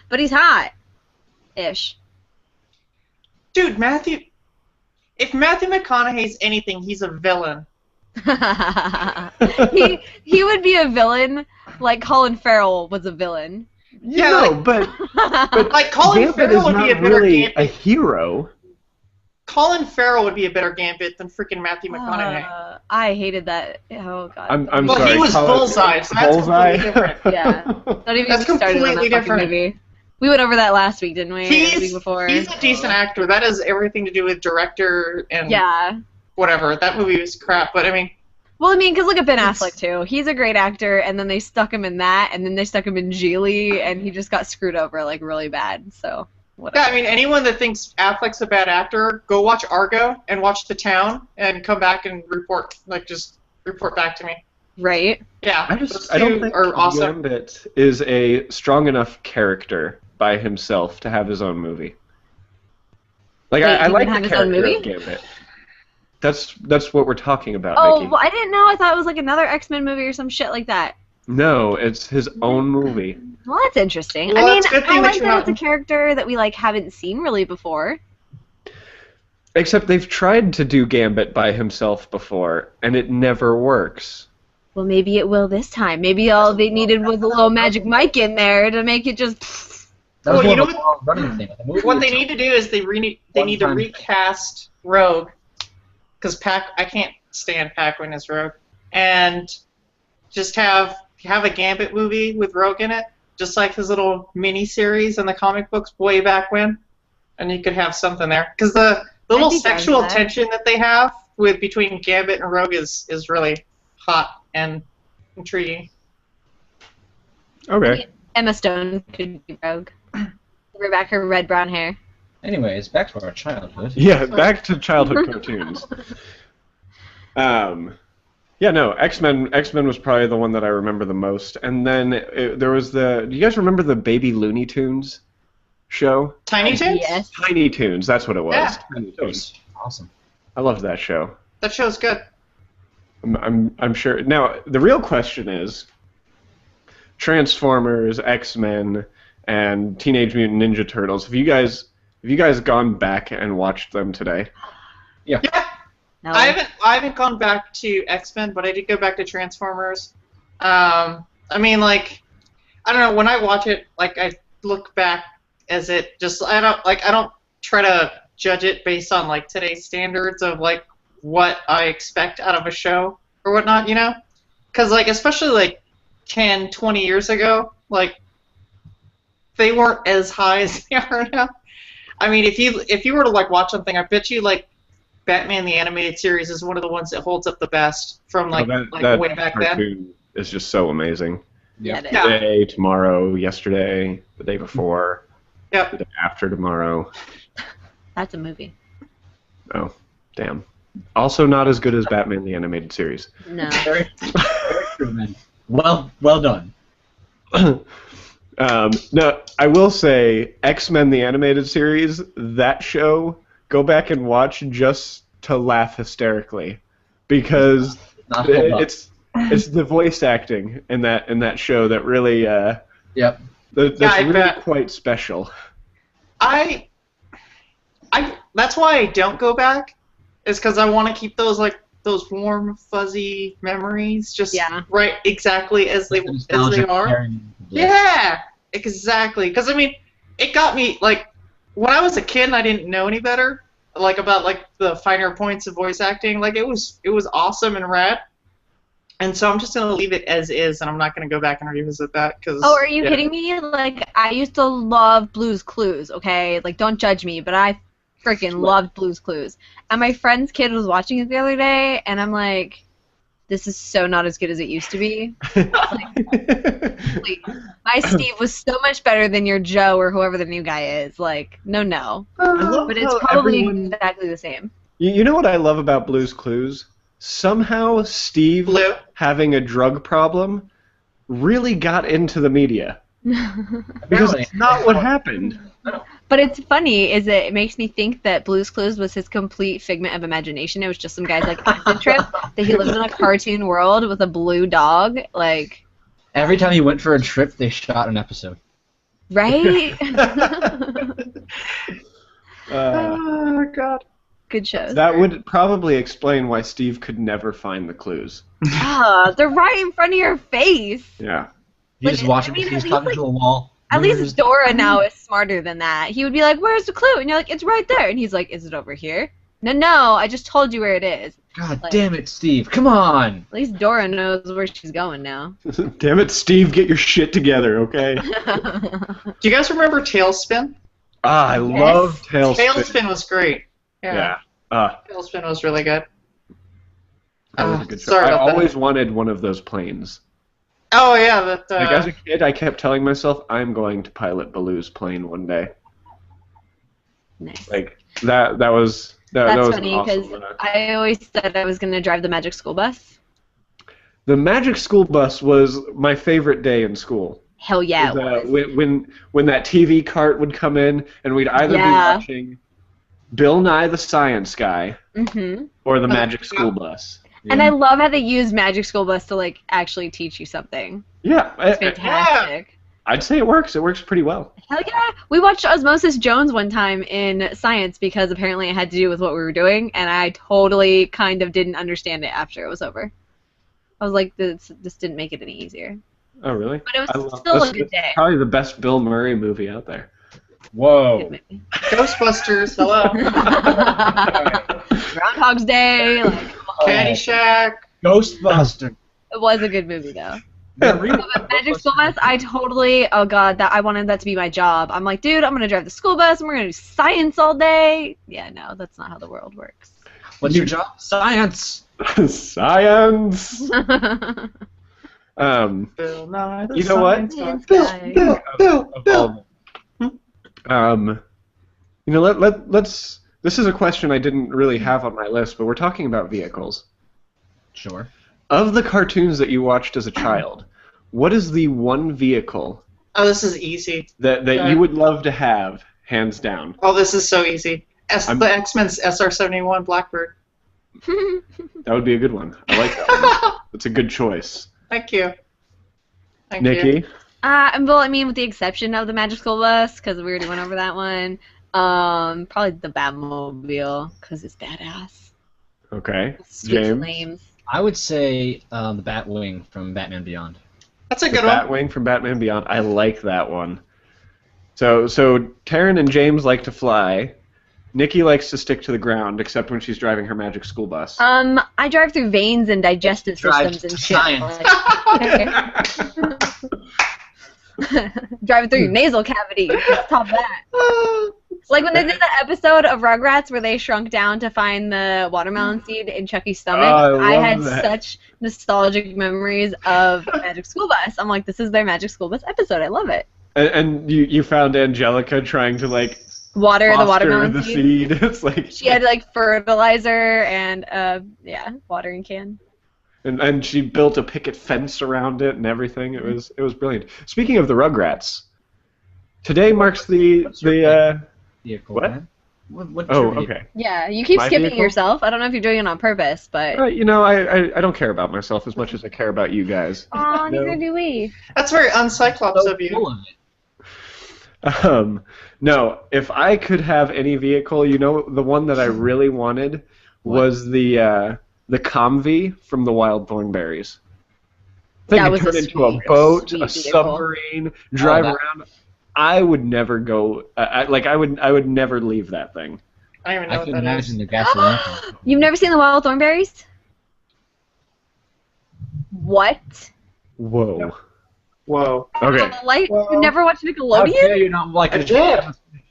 [SPEAKER 2] But he's hot. Ish.
[SPEAKER 4] Dude, if Matthew McConaughey's anything, he's a villain.
[SPEAKER 2] he would be a villain like Colin Farrell was a villain.
[SPEAKER 4] Yeah,
[SPEAKER 1] no,
[SPEAKER 4] like-
[SPEAKER 1] but
[SPEAKER 4] Like, Colin
[SPEAKER 1] Gambit
[SPEAKER 4] Farrell
[SPEAKER 1] is
[SPEAKER 4] would be
[SPEAKER 1] not
[SPEAKER 4] a better
[SPEAKER 1] really
[SPEAKER 4] Gambit.
[SPEAKER 1] a hero.
[SPEAKER 4] Colin Farrell would be a better Gambit than freaking Matthew McConaughey.
[SPEAKER 2] I hated that. Oh god.
[SPEAKER 1] I'm
[SPEAKER 4] Well,
[SPEAKER 1] sorry.
[SPEAKER 4] he was Bullseye, so that's completely different.
[SPEAKER 2] Yeah. Don't even
[SPEAKER 4] That's
[SPEAKER 2] get me started on that
[SPEAKER 4] completely
[SPEAKER 2] fucking
[SPEAKER 4] different.
[SPEAKER 2] movie. We went over that last week, didn't we? Or the week
[SPEAKER 4] He's
[SPEAKER 2] before.
[SPEAKER 4] a decent actor. That has everything to do with director and
[SPEAKER 2] Yeah.
[SPEAKER 4] whatever. That movie was crap, but I mean,
[SPEAKER 2] Well, I mean, because look at Ben Affleck, too. He's a great actor, and then they stuck him in that, and then they stuck him in Geely, and he just got screwed over, like, really bad. So, whatever.
[SPEAKER 4] yeah, I mean, anyone that thinks Affleck's a bad actor, go watch Argo and watch The Town and come back and report, just report back to me.
[SPEAKER 2] Right?
[SPEAKER 4] Yeah,
[SPEAKER 1] I don't
[SPEAKER 4] those
[SPEAKER 1] think
[SPEAKER 4] two are awesome.
[SPEAKER 1] Gambit is a strong enough character by himself to have his own movie. Like
[SPEAKER 2] Wait,
[SPEAKER 1] I
[SPEAKER 2] he
[SPEAKER 1] like
[SPEAKER 2] would
[SPEAKER 1] the
[SPEAKER 2] have his own
[SPEAKER 1] character
[SPEAKER 2] movie?
[SPEAKER 1] of Gambit. That's what we're talking about,
[SPEAKER 2] Oh,
[SPEAKER 1] Nikki.
[SPEAKER 2] well, I didn't know. I thought it was, like, another X-Men movie or some shit like that.
[SPEAKER 1] No, it's his own movie.
[SPEAKER 2] Well, that's interesting.
[SPEAKER 4] Well,
[SPEAKER 2] I mean,
[SPEAKER 4] it's a good
[SPEAKER 2] I
[SPEAKER 4] thing that
[SPEAKER 2] like
[SPEAKER 4] you're
[SPEAKER 2] that
[SPEAKER 4] not-
[SPEAKER 2] it's a character that we, like, haven't seen really before.
[SPEAKER 1] Except they've tried to do Gambit by himself before, and it never works.
[SPEAKER 2] Well, maybe it will this time. Maybe all they needed was a little Magic Mike in there to make it just...
[SPEAKER 3] That was
[SPEAKER 4] Well, you
[SPEAKER 3] more of
[SPEAKER 4] know
[SPEAKER 3] a long running thing. The movie
[SPEAKER 4] What they
[SPEAKER 3] was-
[SPEAKER 4] need to do is they need to
[SPEAKER 3] One-time
[SPEAKER 4] recast Rogue, because I can't stand Pac-Man as Rogue, and just have a Gambit movie with Rogue in it, just like his little mini series in the comic books way back when, and you could have something there. Because the little
[SPEAKER 2] think I would
[SPEAKER 4] sexual
[SPEAKER 2] do that.
[SPEAKER 4] tension that they have between Gambit and Rogue is really hot and intriguing.
[SPEAKER 1] Okay.
[SPEAKER 2] Emma Stone could be Rogue. Bring back her red brown hair.
[SPEAKER 3] Anyways, back to our childhood.
[SPEAKER 1] Yeah, back to childhood cartoons. Yeah, no, X-Men was probably the one that I remember the most. And then there was do you guys remember the Baby Looney Tunes show?
[SPEAKER 4] Tiny Toons?
[SPEAKER 2] Yes.
[SPEAKER 1] Tiny Toons, that's what it was.
[SPEAKER 4] Yeah.
[SPEAKER 1] Tiny
[SPEAKER 3] That
[SPEAKER 1] Toons.
[SPEAKER 3] was awesome.
[SPEAKER 1] I loved that show.
[SPEAKER 4] That show's good.
[SPEAKER 1] I'm sure. Now, the real question is Transformers, X-Men, and Teenage Mutant Ninja Turtles. Have you guys gone back and watched them today?
[SPEAKER 4] Yeah.
[SPEAKER 2] No.
[SPEAKER 4] I haven't gone back to X-Men, but I did go back to Transformers. I mean, like, I don't know. When I watch it, like, I look back as it just. I don't try to judge it based on like today's standards of like what I expect out of a show or whatnot, you know? Because like, especially like 10, 20 years ago, like, they weren't as high as they are now. I mean, if you were to like watch something, I bet you like Batman the Animated Series is one of the ones that holds up the best from like
[SPEAKER 1] that
[SPEAKER 4] way back then.
[SPEAKER 1] cartoon is just so amazing.
[SPEAKER 2] Yeah, it is.
[SPEAKER 4] Yeah.
[SPEAKER 1] Today, tomorrow, yesterday, the day before,
[SPEAKER 4] Yep.
[SPEAKER 1] the day after tomorrow.
[SPEAKER 2] That's a movie.
[SPEAKER 1] Oh, damn. Also not as good as Batman the Animated Series.
[SPEAKER 2] No.
[SPEAKER 3] Very true, man. Well done.
[SPEAKER 1] No, I will say X-Men the Animated Series, that show, go back and watch just to laugh hysterically. Because
[SPEAKER 3] Not hold up.
[SPEAKER 1] it's the voice acting in that show that really
[SPEAKER 3] Yep.
[SPEAKER 1] that's
[SPEAKER 4] Yeah, I
[SPEAKER 1] really
[SPEAKER 4] bet.
[SPEAKER 1] quite special.
[SPEAKER 4] I that's why I don't go back, is because I want to keep those like those warm, fuzzy memories just
[SPEAKER 2] Yeah.
[SPEAKER 4] right exactly as they are. Yeah, exactly. Because I mean, it got me like when I was a kid and I didn't know any better, like about like the finer points of voice acting. Like it was awesome and rad. And so I'm just gonna leave it as is, and I'm not gonna go back and revisit that because.
[SPEAKER 2] Oh, are you kidding me? Like, I used to love Blue's Clues, okay? Like, don't judge me, but I freaking loved Blue's Clues. And my friend's kid was watching it the other day, and I'm like, this is so not as good as it used to be. Like, my Steve was so much better than your Joe or whoever the new guy is. Like, no. But it's probably exactly the same.
[SPEAKER 1] You know what I love about Blue's Clues? Somehow Steve
[SPEAKER 4] Blue.
[SPEAKER 1] having a drug problem really got into the media. Because it's not what happened.
[SPEAKER 2] But it's funny, is it makes me think that Blue's Clues was his complete figment of imagination. It was just some guy's like acid trip that he lives in a cartoon world with a blue dog, like,
[SPEAKER 3] Every time he went for a trip, they shot an episode.
[SPEAKER 2] right?
[SPEAKER 4] god.
[SPEAKER 2] Good shows.
[SPEAKER 1] That would probably explain why Steve could never find the clues.
[SPEAKER 2] Ah, they're right in front of your face.
[SPEAKER 1] Yeah.
[SPEAKER 3] You
[SPEAKER 2] Like,
[SPEAKER 3] just watch
[SPEAKER 2] I
[SPEAKER 3] him.
[SPEAKER 2] mean,
[SPEAKER 3] He's
[SPEAKER 2] at
[SPEAKER 3] talking
[SPEAKER 2] least,
[SPEAKER 3] to a wall.
[SPEAKER 2] At
[SPEAKER 3] Where's
[SPEAKER 2] least Dora now is smarter than that. He would be like, "Where's the clue?" And you're like, "It's right there." And he's like, "Is it over here?" No, I just told you where it is.
[SPEAKER 3] God
[SPEAKER 2] Like-
[SPEAKER 3] damn it, Steve! Come on.
[SPEAKER 2] At least Dora knows where she's going now.
[SPEAKER 1] Damn it, Steve, get your shit together, okay?
[SPEAKER 4] Do you guys remember Tailspin?
[SPEAKER 1] I love Tailspin.
[SPEAKER 4] Tailspin was great.
[SPEAKER 1] Yeah.
[SPEAKER 4] Tailspin was really good.
[SPEAKER 1] That was a good show.
[SPEAKER 4] sorry
[SPEAKER 1] I
[SPEAKER 4] about that.
[SPEAKER 1] always wanted one of those planes.
[SPEAKER 4] Oh yeah, that.
[SPEAKER 1] Like as a kid, I kept telling myself, I'm going to pilot Baloo's plane one day.
[SPEAKER 2] Nice.
[SPEAKER 1] Like that was
[SPEAKER 2] That's
[SPEAKER 1] was
[SPEAKER 2] funny
[SPEAKER 1] awesome.
[SPEAKER 2] because I always said I was going to drive the Magic School Bus.
[SPEAKER 1] The Magic School Bus was my favorite day in school.
[SPEAKER 2] Hell yeah, it was.
[SPEAKER 1] When that TV cart would come in and we'd either be watching Bill Nye the Science Guy or the Magic School Bus.
[SPEAKER 2] And I love how they use Magic School Bus to like actually teach you something.
[SPEAKER 1] Yeah,
[SPEAKER 2] It's fantastic.
[SPEAKER 1] I'd say it works. It works pretty well.
[SPEAKER 2] Hell yeah! We watched Osmosis Jones one time in science because apparently it had to do with what we were doing, and I totally kind of didn't understand it after it was over. I was like, this didn't make it any easier.
[SPEAKER 1] Oh, really?
[SPEAKER 2] But it
[SPEAKER 1] I
[SPEAKER 2] was
[SPEAKER 1] love
[SPEAKER 2] still
[SPEAKER 1] this.
[SPEAKER 2] a good day.
[SPEAKER 1] It's probably the best Bill Murray movie out there.
[SPEAKER 3] Whoa.
[SPEAKER 2] Good movie.
[SPEAKER 4] Ghostbusters. Hello.
[SPEAKER 2] Groundhog's Day. Like,
[SPEAKER 4] Caddyshack.
[SPEAKER 3] Ghostbuster.
[SPEAKER 2] it was a good movie though.
[SPEAKER 3] Yeah,
[SPEAKER 2] But Magic School Bus, I totally, oh god, I wanted that to be my job. I'm like, dude, I'm gonna drive the school bus and we're gonna do science all day. Yeah, no, that's not how the world works.
[SPEAKER 3] What's your job? Science.
[SPEAKER 1] Science.
[SPEAKER 4] Bill Nye the
[SPEAKER 1] You know what?
[SPEAKER 4] Science
[SPEAKER 2] Guy.
[SPEAKER 4] Bill.
[SPEAKER 1] You know, let's. This is a question I didn't really have on my list, but we're talking about vehicles.
[SPEAKER 3] Sure.
[SPEAKER 1] Of the cartoons that you watched as a child, what is the one vehicle
[SPEAKER 4] Oh, this is easy.
[SPEAKER 1] that you would love to have, hands down?
[SPEAKER 4] Oh, this is so easy.
[SPEAKER 1] I'm-
[SPEAKER 4] The X-Men's SR-71 Blackbird.
[SPEAKER 1] That would be a good one. I like that one. That's a good choice.
[SPEAKER 4] Thank you. Thank you.
[SPEAKER 1] Nikki?
[SPEAKER 2] Well, I mean, with the exception of the Magic School Bus, because we already went over that one. Probably the Batmobile, because it's badass.
[SPEAKER 1] Okay.
[SPEAKER 2] Sweet
[SPEAKER 1] James?
[SPEAKER 2] flames.
[SPEAKER 3] I would say the Batwing from Batman Beyond.
[SPEAKER 4] That's a
[SPEAKER 1] The
[SPEAKER 4] good one.
[SPEAKER 1] Batwing from Batman Beyond. I like that one. So Taryn and James like to fly. Nikki likes to stick to the ground, except when she's driving her Magic School Bus.
[SPEAKER 2] I drive through veins and digestive
[SPEAKER 3] Drive
[SPEAKER 2] systems and
[SPEAKER 3] to
[SPEAKER 2] shit.
[SPEAKER 3] science.
[SPEAKER 2] Driving through your nasal cavity. Let's top that. Like when they did that episode of Rugrats where they shrunk down to find the watermelon seed in Chucky's stomach,
[SPEAKER 1] Oh, I
[SPEAKER 2] I
[SPEAKER 1] love
[SPEAKER 2] had
[SPEAKER 1] that.
[SPEAKER 2] such nostalgic memories of Magic School Bus. I'm like, this is their Magic School Bus episode. I love it.
[SPEAKER 1] And you found Angelica trying to like
[SPEAKER 2] Water the
[SPEAKER 1] foster
[SPEAKER 2] watermelon
[SPEAKER 1] the
[SPEAKER 2] seed.
[SPEAKER 1] seed. It's like
[SPEAKER 2] She had like fertilizer and watering can.
[SPEAKER 1] and she built a picket fence around it and everything. It was brilliant. Speaking of the Rugrats, today marks the
[SPEAKER 3] Vehicle.
[SPEAKER 1] What?
[SPEAKER 3] Man. What's
[SPEAKER 1] oh
[SPEAKER 3] your vehicle?
[SPEAKER 1] okay.
[SPEAKER 2] Yeah, you keep
[SPEAKER 1] My
[SPEAKER 2] skipping
[SPEAKER 1] vehicle?
[SPEAKER 2] yourself. I don't know if you're doing it on purpose, but
[SPEAKER 1] You know, I don't care about myself as much as I care about you guys.
[SPEAKER 2] aw,
[SPEAKER 1] No.
[SPEAKER 2] neither do we.
[SPEAKER 4] That's very uncyclops
[SPEAKER 3] So
[SPEAKER 4] of you.
[SPEAKER 3] full of it.
[SPEAKER 1] No, if I could have any vehicle, you know, the one that I really wanted was the Comvee from the Wild Thornberries. Thing
[SPEAKER 2] That
[SPEAKER 1] could
[SPEAKER 2] was
[SPEAKER 1] turn
[SPEAKER 2] a
[SPEAKER 1] into a
[SPEAKER 2] sweet,
[SPEAKER 1] boat,
[SPEAKER 2] sweet
[SPEAKER 1] a
[SPEAKER 2] vehicle.
[SPEAKER 1] submarine, drive
[SPEAKER 3] that-
[SPEAKER 1] around. I would never go. I would never leave that thing.
[SPEAKER 4] I don't even know
[SPEAKER 3] I
[SPEAKER 4] what
[SPEAKER 3] can
[SPEAKER 4] that
[SPEAKER 3] imagine
[SPEAKER 4] is.
[SPEAKER 3] the gasoline. tank.
[SPEAKER 2] You've never seen the Wild Thornberries? What?
[SPEAKER 1] Whoa.
[SPEAKER 4] Whoa.
[SPEAKER 1] Okay.
[SPEAKER 2] Like,
[SPEAKER 4] Well-
[SPEAKER 2] you never watched
[SPEAKER 3] How
[SPEAKER 2] Nickelodeon?
[SPEAKER 3] dare you not like
[SPEAKER 4] I
[SPEAKER 3] a
[SPEAKER 4] did.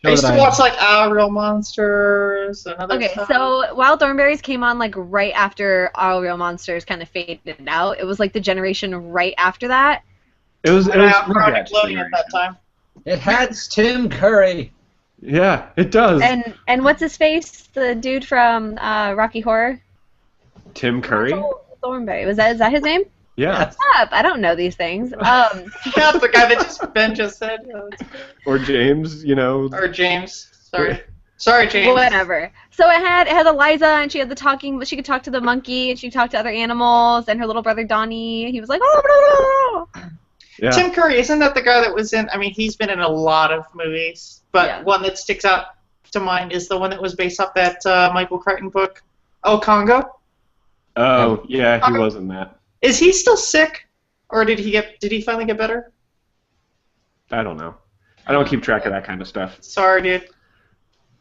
[SPEAKER 4] I used to
[SPEAKER 3] that
[SPEAKER 4] watch like Our Real Monsters and other
[SPEAKER 2] Okay,
[SPEAKER 4] stuff.
[SPEAKER 2] so Wild Thornberries came on like right after Our Real Monsters kind of faded out. It was like the generation right after that.
[SPEAKER 1] It was
[SPEAKER 4] I was on
[SPEAKER 1] Rugrats
[SPEAKER 4] Nickelodeon at that
[SPEAKER 1] generation.
[SPEAKER 4] time.
[SPEAKER 3] It had Tim Curry.
[SPEAKER 1] Yeah, it does.
[SPEAKER 2] And what's his face? The dude from Rocky Horror?
[SPEAKER 1] Tim Curry.
[SPEAKER 2] Thornberry. Is that his name?
[SPEAKER 1] Yeah.
[SPEAKER 2] Stop! I don't know these things.
[SPEAKER 4] Yeah, the guy that Ben just said. Yeah, that's good.
[SPEAKER 1] Or James. You know.
[SPEAKER 4] Or James. Sorry, James.
[SPEAKER 2] Whatever. So it had Eliza, and she had the talking. She could talk to the monkey, and she could talk to other animals, and her little brother Donnie. He was like, oh,
[SPEAKER 1] Yeah.
[SPEAKER 4] Tim Curry, isn't that the guy that was in? I mean, he's been in a lot of movies, but
[SPEAKER 2] Yeah.
[SPEAKER 4] one that sticks out to mind is the one that was based off that Michael Crichton book, Oh, Congo.
[SPEAKER 1] Oh, yeah, he was in that.
[SPEAKER 4] Is he still sick, or did he finally get better?
[SPEAKER 1] I don't know. I don't keep track of that kind of stuff.
[SPEAKER 4] Sorry, dude.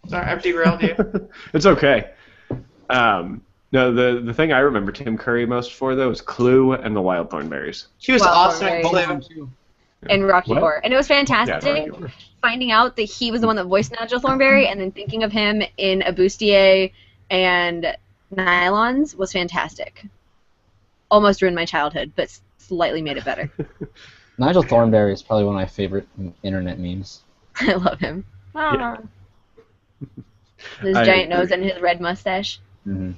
[SPEAKER 4] Sorry, I've derailed you.
[SPEAKER 1] It's okay. No, the thing I remember Tim Curry most for, though, is Clue and the Wild Thornberrys.
[SPEAKER 4] He was
[SPEAKER 2] Well,
[SPEAKER 4] awesome in
[SPEAKER 2] right.
[SPEAKER 4] Clue.
[SPEAKER 2] And Rocky
[SPEAKER 1] What?
[SPEAKER 2] Horror. And it was
[SPEAKER 1] Yeah,
[SPEAKER 2] fantastic
[SPEAKER 1] Rocky Horror.
[SPEAKER 2] finding out that he was the one that voiced Nigel Thornberry, and then thinking of him in A Bustier and Nylons was fantastic. Almost ruined my childhood, but slightly made it better.
[SPEAKER 3] Nigel Thornberry is probably one of my favorite internet memes.
[SPEAKER 2] I love him.
[SPEAKER 1] Yeah.
[SPEAKER 2] His
[SPEAKER 1] I
[SPEAKER 2] giant
[SPEAKER 1] agree.
[SPEAKER 2] nose and his red mustache.
[SPEAKER 3] Mm-hmm.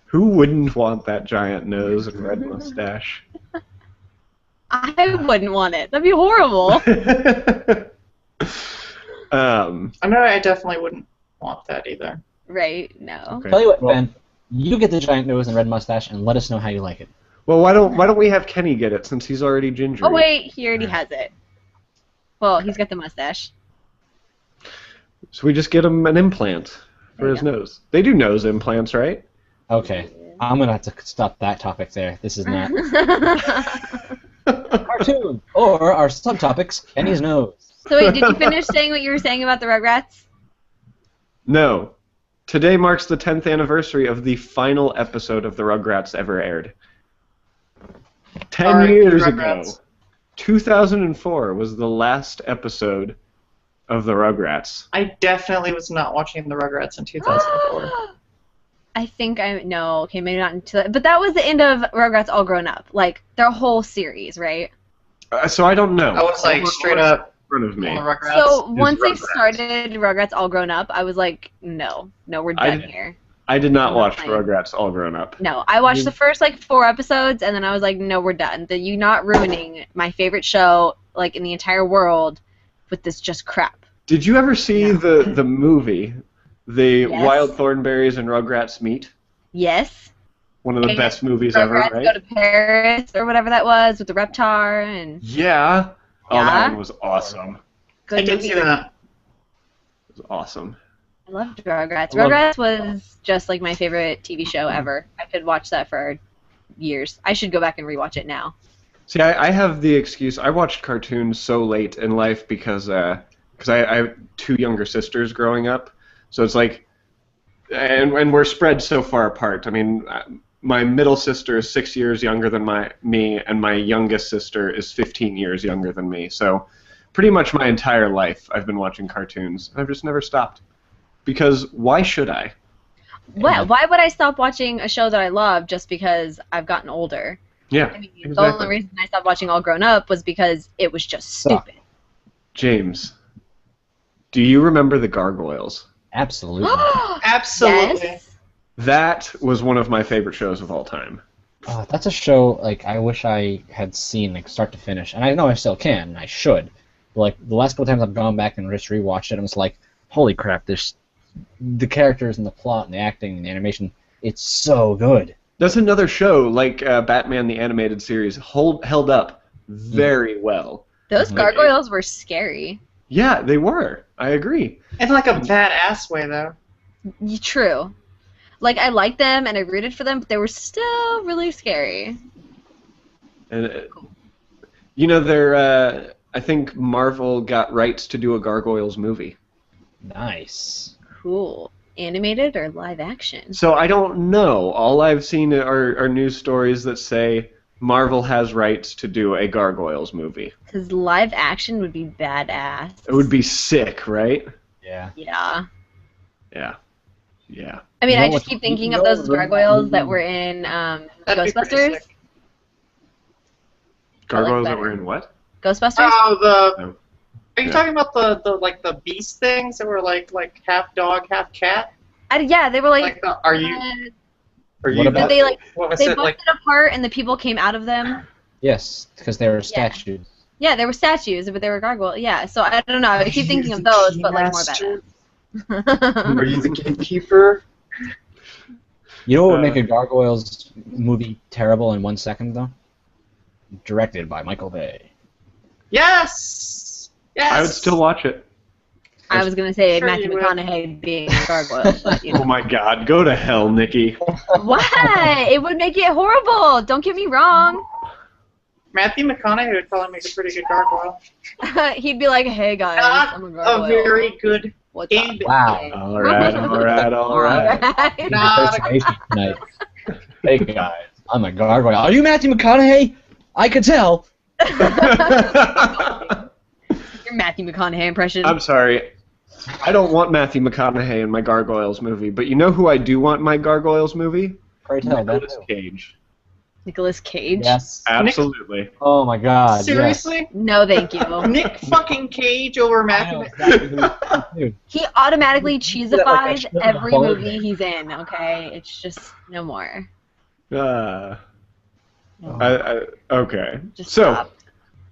[SPEAKER 1] Who wouldn't want that giant nose and red mustache?
[SPEAKER 2] I wouldn't want it. That'd be horrible.
[SPEAKER 4] I know I definitely wouldn't want that either.
[SPEAKER 2] Right? No.
[SPEAKER 1] Okay.
[SPEAKER 3] Tell you what,
[SPEAKER 1] Well-
[SPEAKER 3] Ben, you get the giant nose and red mustache, and let us know how you like it.
[SPEAKER 1] Well, why don't we have Kenny get it since he's already ginger?
[SPEAKER 2] Oh wait, he already has it. Well, he's got the mustache.
[SPEAKER 1] So we just get him an implant for
[SPEAKER 2] There you
[SPEAKER 1] his nose. They do nose implants, right?
[SPEAKER 3] Okay, I'm gonna have to stop that topic there. This is not cartoon or our subtopics. Kenny's nose.
[SPEAKER 2] So wait, did you finish saying what you were saying about the Rugrats?
[SPEAKER 1] No. Today marks the 10th anniversary of the final episode of the Rugrats ever aired. 10
[SPEAKER 4] R.I.P.
[SPEAKER 1] years ago,
[SPEAKER 4] Rugrats.
[SPEAKER 1] 2004 was the last episode of the Rugrats.
[SPEAKER 4] I definitely was not watching the Rugrats in 2004.
[SPEAKER 2] I think no, okay, maybe not until, but that was the end of Rugrats All Grown Up, like their whole series, right?
[SPEAKER 1] So I don't know.
[SPEAKER 4] I was like straight up
[SPEAKER 1] in front of me.
[SPEAKER 4] on the Rugrats.
[SPEAKER 2] So once they
[SPEAKER 1] Rugrats.
[SPEAKER 2] started Rugrats All Grown Up, I was like, no, we're done here.
[SPEAKER 1] I did not
[SPEAKER 2] I'm not
[SPEAKER 1] watch
[SPEAKER 2] playing.
[SPEAKER 1] Rugrats All Grown Up.
[SPEAKER 2] No, I watched the first like 4 episodes, and then I was like, no, we're done. That you're not ruining my favorite show like in the entire world with this just crap.
[SPEAKER 1] Did you ever see the movie, The
[SPEAKER 2] Yes.
[SPEAKER 1] Wild Thornberrys and Rugrats Meet?
[SPEAKER 2] Yes.
[SPEAKER 1] One of the
[SPEAKER 2] And
[SPEAKER 1] best movies ever,
[SPEAKER 2] Rugrats
[SPEAKER 1] right?
[SPEAKER 2] go to Paris or whatever that was with the Reptar and
[SPEAKER 1] Yeah. Oh, that
[SPEAKER 2] Yeah?
[SPEAKER 1] one was awesome.
[SPEAKER 2] good
[SPEAKER 4] I did
[SPEAKER 2] movie.
[SPEAKER 4] see that.
[SPEAKER 1] It was awesome.
[SPEAKER 2] I loved Rugrats.
[SPEAKER 1] I love-
[SPEAKER 2] Rugrats was just like my favorite TV show ever. I could watch that for years. I should go back and rewatch it now.
[SPEAKER 1] See, I have the excuse. I watched cartoons so late in life because I have 2 younger sisters growing up. So it's like, and we're spread so far apart. I mean, my middle sister is 6 years younger than me, and my youngest sister is 15 years younger than me. So pretty much my entire life I've been watching cartoons. I've just never stopped. Because why should I?
[SPEAKER 2] Why would I stop watching a show that I love just because I've gotten older?
[SPEAKER 1] Yeah,
[SPEAKER 2] I mean, the
[SPEAKER 1] exactly.
[SPEAKER 2] only reason I stopped watching All Grown Up was because it was just stupid.
[SPEAKER 1] James, do you remember the Gargoyles?
[SPEAKER 3] Absolutely.
[SPEAKER 4] Absolutely.
[SPEAKER 2] Yes.
[SPEAKER 1] That was one of my favorite shows of all time.
[SPEAKER 3] That's a show like I wish I had seen like start to finish, and I know I still can, and I should. But, like the last couple times I've gone back and just rewatched it, and it's like, holy crap! The characters and the plot and the acting and the animation, it's so good.
[SPEAKER 1] That's another show, like Batman the Animated Series, held up very well.
[SPEAKER 2] Those
[SPEAKER 3] Mhm.
[SPEAKER 2] gargoyles were scary.
[SPEAKER 1] Yeah, they were. I agree.
[SPEAKER 4] In like a badass way, though.
[SPEAKER 2] True. Like, I liked them and I rooted for them, but they were still really scary.
[SPEAKER 1] And you know, I think Marvel got rights to do a Gargoyles movie.
[SPEAKER 3] Nice.
[SPEAKER 2] Cool. Animated or live action?
[SPEAKER 1] So I don't know. All I've seen are news stories that say Marvel has rights to do a Gargoyles movie.
[SPEAKER 2] Because live action would be badass.
[SPEAKER 1] It would be sick, right?
[SPEAKER 3] Yeah.
[SPEAKER 2] Yeah.
[SPEAKER 1] Yeah. Yeah.
[SPEAKER 2] I mean,
[SPEAKER 3] You know
[SPEAKER 2] I just
[SPEAKER 3] what's-
[SPEAKER 2] keep thinking
[SPEAKER 3] you
[SPEAKER 2] of
[SPEAKER 3] know
[SPEAKER 2] those
[SPEAKER 3] what-
[SPEAKER 2] gargoyles that were in
[SPEAKER 4] That'd be pretty
[SPEAKER 2] Ghostbusters.
[SPEAKER 4] sick.
[SPEAKER 1] Gargoyles that
[SPEAKER 2] better.
[SPEAKER 1] were in what?
[SPEAKER 2] Ghostbusters?
[SPEAKER 4] Oh,
[SPEAKER 1] No.
[SPEAKER 4] Are you
[SPEAKER 1] Yeah.
[SPEAKER 4] talking about the beast things that were like half dog, half cat?
[SPEAKER 2] Yeah, they were like.
[SPEAKER 4] Are you? Are you?
[SPEAKER 3] What about-
[SPEAKER 2] they like
[SPEAKER 4] What was
[SPEAKER 2] they
[SPEAKER 4] it
[SPEAKER 2] busted
[SPEAKER 4] like?
[SPEAKER 2] apart and the people came out of them.
[SPEAKER 3] Yes, because they were statues.
[SPEAKER 2] Yeah, they were statues, but they were gargoyles. Yeah, so I don't know. I keep thinking of those, but like more badass.
[SPEAKER 4] Are you the gatekeeper?
[SPEAKER 3] You know what would make a Gargoyles movie terrible in 1 second, though? Directed by Michael Bay.
[SPEAKER 4] Yes. Yes.
[SPEAKER 1] I would still watch it.
[SPEAKER 2] I was gonna say
[SPEAKER 4] Sure
[SPEAKER 2] Matthew
[SPEAKER 4] you will.
[SPEAKER 2] McConaughey being a gargoyle, but you know.
[SPEAKER 1] Oh my God, go to hell, Nikki.
[SPEAKER 2] What? It would make it horrible. Don't get me wrong.
[SPEAKER 4] Matthew McConaughey would probably make a pretty good gargoyle.
[SPEAKER 2] He'd be like, "Hey guys,
[SPEAKER 4] Not
[SPEAKER 2] I'm a
[SPEAKER 4] a
[SPEAKER 2] gargoyle."
[SPEAKER 4] very good
[SPEAKER 2] What's up?
[SPEAKER 4] Abe.
[SPEAKER 3] Wow.
[SPEAKER 1] All right.
[SPEAKER 2] Alright.
[SPEAKER 4] Not a
[SPEAKER 3] Impersonation tonight. Hey guys, I'm a gargoyle. Are you Matthew McConaughey? I could tell.
[SPEAKER 2] Your Matthew McConaughey impression.
[SPEAKER 1] I'm sorry. I don't want Matthew McConaughey in my Gargoyles movie, but you know who I do want in my Gargoyles movie?
[SPEAKER 3] Pray tell,
[SPEAKER 1] Nicolas Cage.
[SPEAKER 2] Nicolas Cage.
[SPEAKER 3] Yes.
[SPEAKER 1] Absolutely.
[SPEAKER 3] Oh my God.
[SPEAKER 4] Seriously?
[SPEAKER 2] No, thank you.
[SPEAKER 4] Nick fucking Cage over
[SPEAKER 3] Yes. I
[SPEAKER 4] Matthew
[SPEAKER 3] know
[SPEAKER 4] McConaughey.
[SPEAKER 3] exactly who- dude.
[SPEAKER 2] He automatically cheesifies
[SPEAKER 3] Like a
[SPEAKER 2] every
[SPEAKER 3] horror
[SPEAKER 2] movie
[SPEAKER 3] game.
[SPEAKER 2] he's in. Okay, it's just no more.
[SPEAKER 1] Okay.
[SPEAKER 2] Just
[SPEAKER 1] So,
[SPEAKER 2] stop.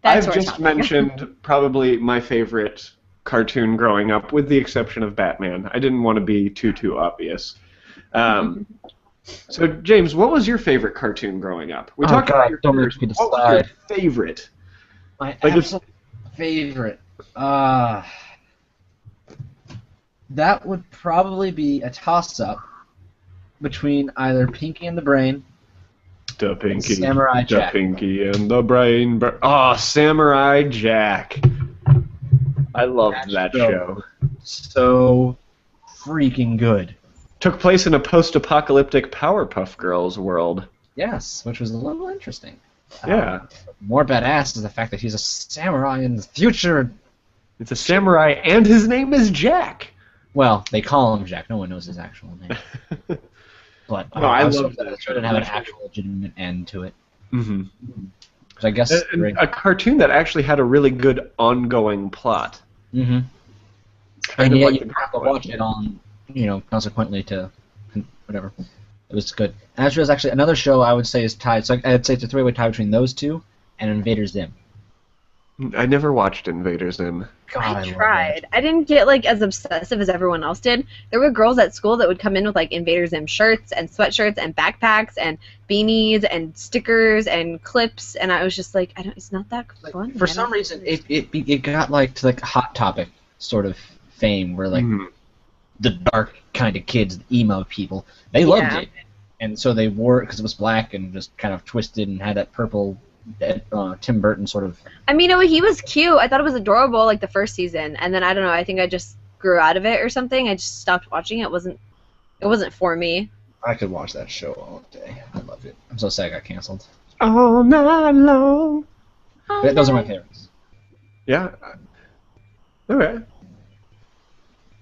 [SPEAKER 2] Back
[SPEAKER 1] I've
[SPEAKER 2] to our
[SPEAKER 1] just
[SPEAKER 2] topic.
[SPEAKER 1] mentioned probably my favorite cartoon growing up, with the exception of Batman. I didn't want to be too obvious. So, James, what was your favorite cartoon growing up? We
[SPEAKER 3] Oh,
[SPEAKER 1] talked
[SPEAKER 3] God,
[SPEAKER 1] about your
[SPEAKER 3] don't make
[SPEAKER 1] favorites.
[SPEAKER 3] me
[SPEAKER 1] What was your
[SPEAKER 3] decide.
[SPEAKER 1] favorite?
[SPEAKER 3] My
[SPEAKER 1] Like, it's-
[SPEAKER 3] absolute favorite. That would probably be a toss-up between either Pinky and the Brain
[SPEAKER 1] The Pinky.
[SPEAKER 3] Samurai
[SPEAKER 1] The
[SPEAKER 3] Jack.
[SPEAKER 1] Pinky and the Brain. Oh, Samurai Jack. I loved that show.
[SPEAKER 3] So freaking good.
[SPEAKER 1] Took place in a post-apocalyptic Powerpuff Girls world.
[SPEAKER 3] Yes, which was a little interesting.
[SPEAKER 1] Yeah.
[SPEAKER 3] More badass is the fact that he's a samurai in the future.
[SPEAKER 1] It's a samurai, and his name is Jack.
[SPEAKER 3] Well, they call him Jack. No one knows his actual name. But
[SPEAKER 1] No, I
[SPEAKER 3] was
[SPEAKER 1] love
[SPEAKER 3] surprised
[SPEAKER 1] that
[SPEAKER 3] it didn't have an actual legitimate end to it.
[SPEAKER 1] Mm-hmm.
[SPEAKER 3] Which I guess.
[SPEAKER 1] A cartoon that actually had a really good ongoing plot.
[SPEAKER 3] Mm-hmm.
[SPEAKER 1] Kind
[SPEAKER 3] And
[SPEAKER 1] of
[SPEAKER 3] yeah,
[SPEAKER 1] like
[SPEAKER 3] you
[SPEAKER 1] the
[SPEAKER 3] didn't have to
[SPEAKER 1] Gargoyle.
[SPEAKER 3] watch it on, consequently to whatever. It was good. And actually, there's actually another show I would say is tied. So I'd say it's a three-way tie between those two and Invader Zim.
[SPEAKER 1] I never watched Invader Zim.
[SPEAKER 3] God,
[SPEAKER 2] I
[SPEAKER 3] love that.
[SPEAKER 2] tried. I didn't get like as obsessive as everyone else did. There were girls at school that would come in with like Invader Zim shirts and sweatshirts and backpacks and beanies and stickers and clips, and I was just like, it's not that fun.
[SPEAKER 3] For some reason, it got like to like Hot Topic sort of fame, where like
[SPEAKER 1] Mhm.
[SPEAKER 3] the dark kind of kids, the emo people, they loved
[SPEAKER 2] Yeah.
[SPEAKER 3] it, and so they wore it because it was black and just kind of twisted and had that purple Tim Burton sort of.
[SPEAKER 2] I mean, he was cute. I thought it was adorable like the first season, and then I don't know. I think I just grew out of it or something. I just stopped watching it. It wasn't for me.
[SPEAKER 3] I could watch that show all day. I loved it. I'm so sad it got canceled.
[SPEAKER 1] All night long.
[SPEAKER 3] But those are my favorites.
[SPEAKER 1] Yeah. Okay.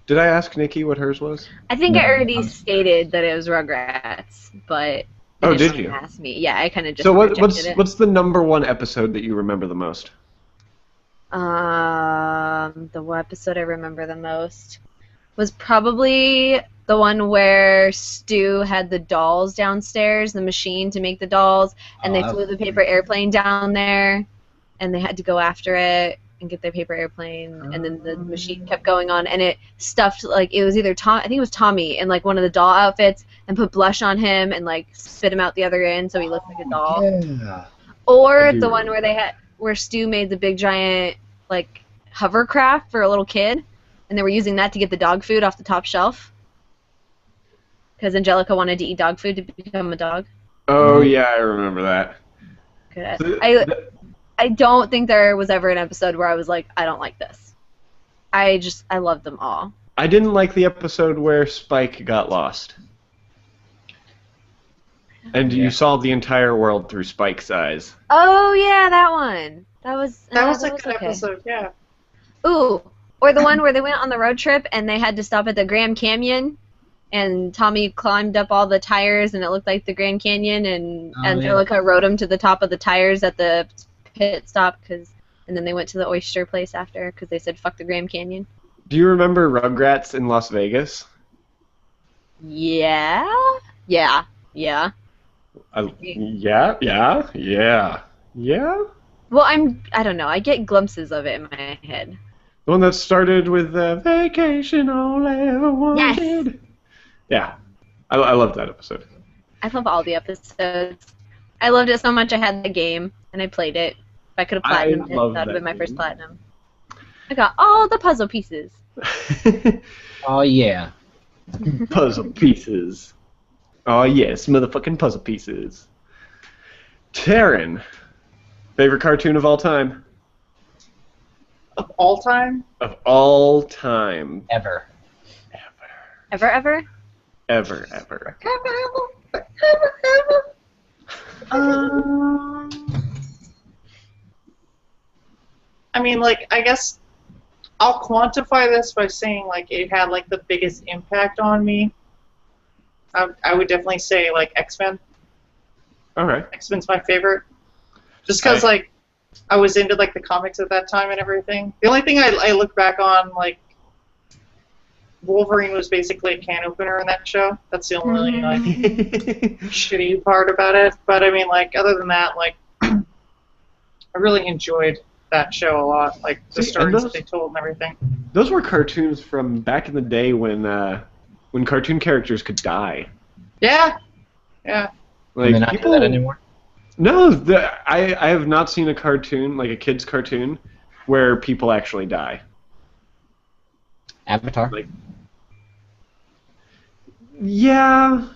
[SPEAKER 1] Did I ask Nikki what hers was?
[SPEAKER 2] I think I
[SPEAKER 3] No,
[SPEAKER 2] already
[SPEAKER 3] I'm-
[SPEAKER 2] stated that it was Rugrats, but
[SPEAKER 1] Oh,
[SPEAKER 2] didn't
[SPEAKER 1] did you?
[SPEAKER 2] Ask me. Yeah, I kind of just
[SPEAKER 1] So
[SPEAKER 2] rejected it.
[SPEAKER 1] what's the number one episode that you remember the most?
[SPEAKER 2] The one episode I remember the most was probably the one where Stu had the dolls downstairs, the machine to make the dolls, and they
[SPEAKER 3] that
[SPEAKER 2] flew
[SPEAKER 3] was
[SPEAKER 2] the paper airplane down there, and they had to go after it and get their paper airplane, and then the machine kept going on, and it stuffed, like, it was either I think it was Tommy in, like, one of the doll outfits, and put blush on him, and, like, spit him out the other end so he looked like a doll.
[SPEAKER 3] Yeah.
[SPEAKER 2] Or
[SPEAKER 1] I do
[SPEAKER 2] the one where Stu made the big giant, like, hovercraft for a little kid, and they were using that to get the dog food off the top shelf. Because Angelica wanted to eat dog food to become a dog.
[SPEAKER 1] Oh yeah, I remember that.
[SPEAKER 2] Good. I don't think there was ever an episode where I was like, I don't like this. I loved them all.
[SPEAKER 1] I didn't like the episode where Spike got lost. And you saw the entire world through Spike's eyes.
[SPEAKER 2] Oh yeah, that one. That was
[SPEAKER 4] That was a good
[SPEAKER 2] okay.
[SPEAKER 4] episode, yeah.
[SPEAKER 2] Ooh, or the one where they went on the road trip and they had to stop at the Grand Canyon, and Tommy climbed up all the tires and it looked like the Grand Canyon, and
[SPEAKER 3] Oh,
[SPEAKER 2] Angelica rode him to the top of the tires at the pit stop, and then they went to the oyster place after because they said fuck the Grand Canyon.
[SPEAKER 1] Do you remember Rugrats in Las Vegas?
[SPEAKER 2] Yeah. Yeah.
[SPEAKER 1] Yeah.
[SPEAKER 2] Well, I don't know. I get glimpses of it in my head.
[SPEAKER 1] The one that started with vacation all I ever wanted.
[SPEAKER 2] Yes.
[SPEAKER 1] Yeah. I love that episode.
[SPEAKER 2] I love all the episodes. I loved it so much I had the game, and I played it. If I could have
[SPEAKER 1] I
[SPEAKER 2] platinumed it,
[SPEAKER 1] love
[SPEAKER 2] that would have
[SPEAKER 1] that
[SPEAKER 2] been my first
[SPEAKER 1] game.
[SPEAKER 2] platinum. I got all the puzzle pieces.
[SPEAKER 3] Oh yeah.
[SPEAKER 1] Puzzle pieces. Oh yes, motherfucking puzzle pieces. Taryn, favorite cartoon of all time?
[SPEAKER 4] Of all time?
[SPEAKER 1] Of all time.
[SPEAKER 3] Ever.
[SPEAKER 2] Ever, ever?
[SPEAKER 1] Ever, ever.
[SPEAKER 4] I mean, like, I guess I'll quantify this by saying, like, it had, like, the biggest impact on me. I would definitely say, like, X-Men.
[SPEAKER 1] Okay.
[SPEAKER 4] X-Men's my favorite. Just because, like, I was into, like, the comics at that time and everything. The only thing I look back on, like, Wolverine was basically a can opener in that show. That's the only, like, shitty part about it. But, I mean, like, other than that, like, I really enjoyed that show a lot. Like, the stories that they told and everything.
[SPEAKER 1] Those were cartoons from back in the day when cartoon characters could die.
[SPEAKER 4] Yeah. Yeah.
[SPEAKER 1] Like,
[SPEAKER 3] Can they not do that anymore?
[SPEAKER 1] No, I have not seen a cartoon, like a kid's cartoon, where people actually die.
[SPEAKER 3] Avatar?
[SPEAKER 1] Like, yeah.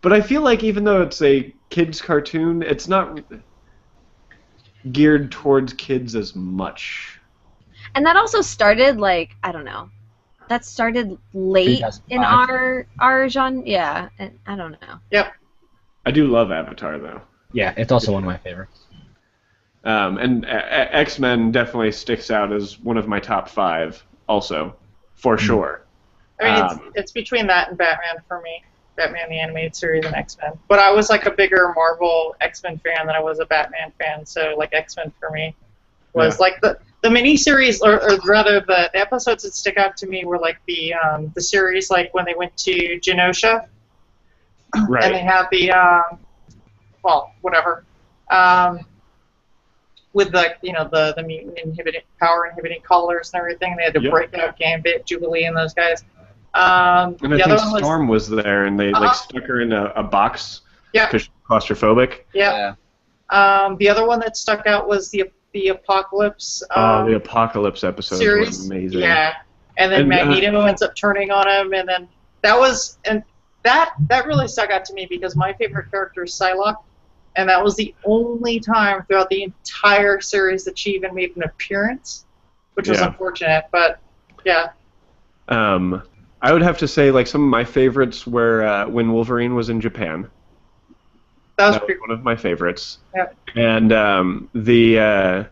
[SPEAKER 1] But I feel like even though it's a kid's cartoon, it's not geared towards kids as much.
[SPEAKER 2] And that also started, like, I don't know. That started late in our genre. Yeah, and I don't know.
[SPEAKER 4] Yep.
[SPEAKER 1] I do love Avatar, though.
[SPEAKER 3] Yeah, it's also one of my favorites.
[SPEAKER 1] And X-Men definitely sticks out as one of my top 5, also, for sure.
[SPEAKER 4] I mean, it's between that and Batman for me. Batman the Animated Series and X-Men. But I was, like, a bigger Marvel X-Men fan than I was a Batman fan, so, like, X-Men for me was, like, the miniseries, or rather the episodes that stick out to me were, like, the series, like, when they went to Genosha.
[SPEAKER 1] Right.
[SPEAKER 4] And they had the, well, whatever, with the, you know, the mutant power inhibiting collars and everything. They had to break out Gambit, Jubilee, and those guys.
[SPEAKER 1] And I think Storm was there, and they like stuck her in a box because she's claustrophobic.
[SPEAKER 4] Yeah. The other one that stuck out was the Apocalypse.
[SPEAKER 1] The Apocalypse episode was amazing.
[SPEAKER 4] Yeah, and then Magneto ends up turning on him, and then that really stuck out to me because my favorite character is Psylocke, and that was the only time throughout the entire series that she even made an appearance, which was unfortunate, but yeah.
[SPEAKER 1] I would have to say, like, some of my favorites were when Wolverine was in Japan. That was one of my favorites.
[SPEAKER 4] Yeah.
[SPEAKER 1] And the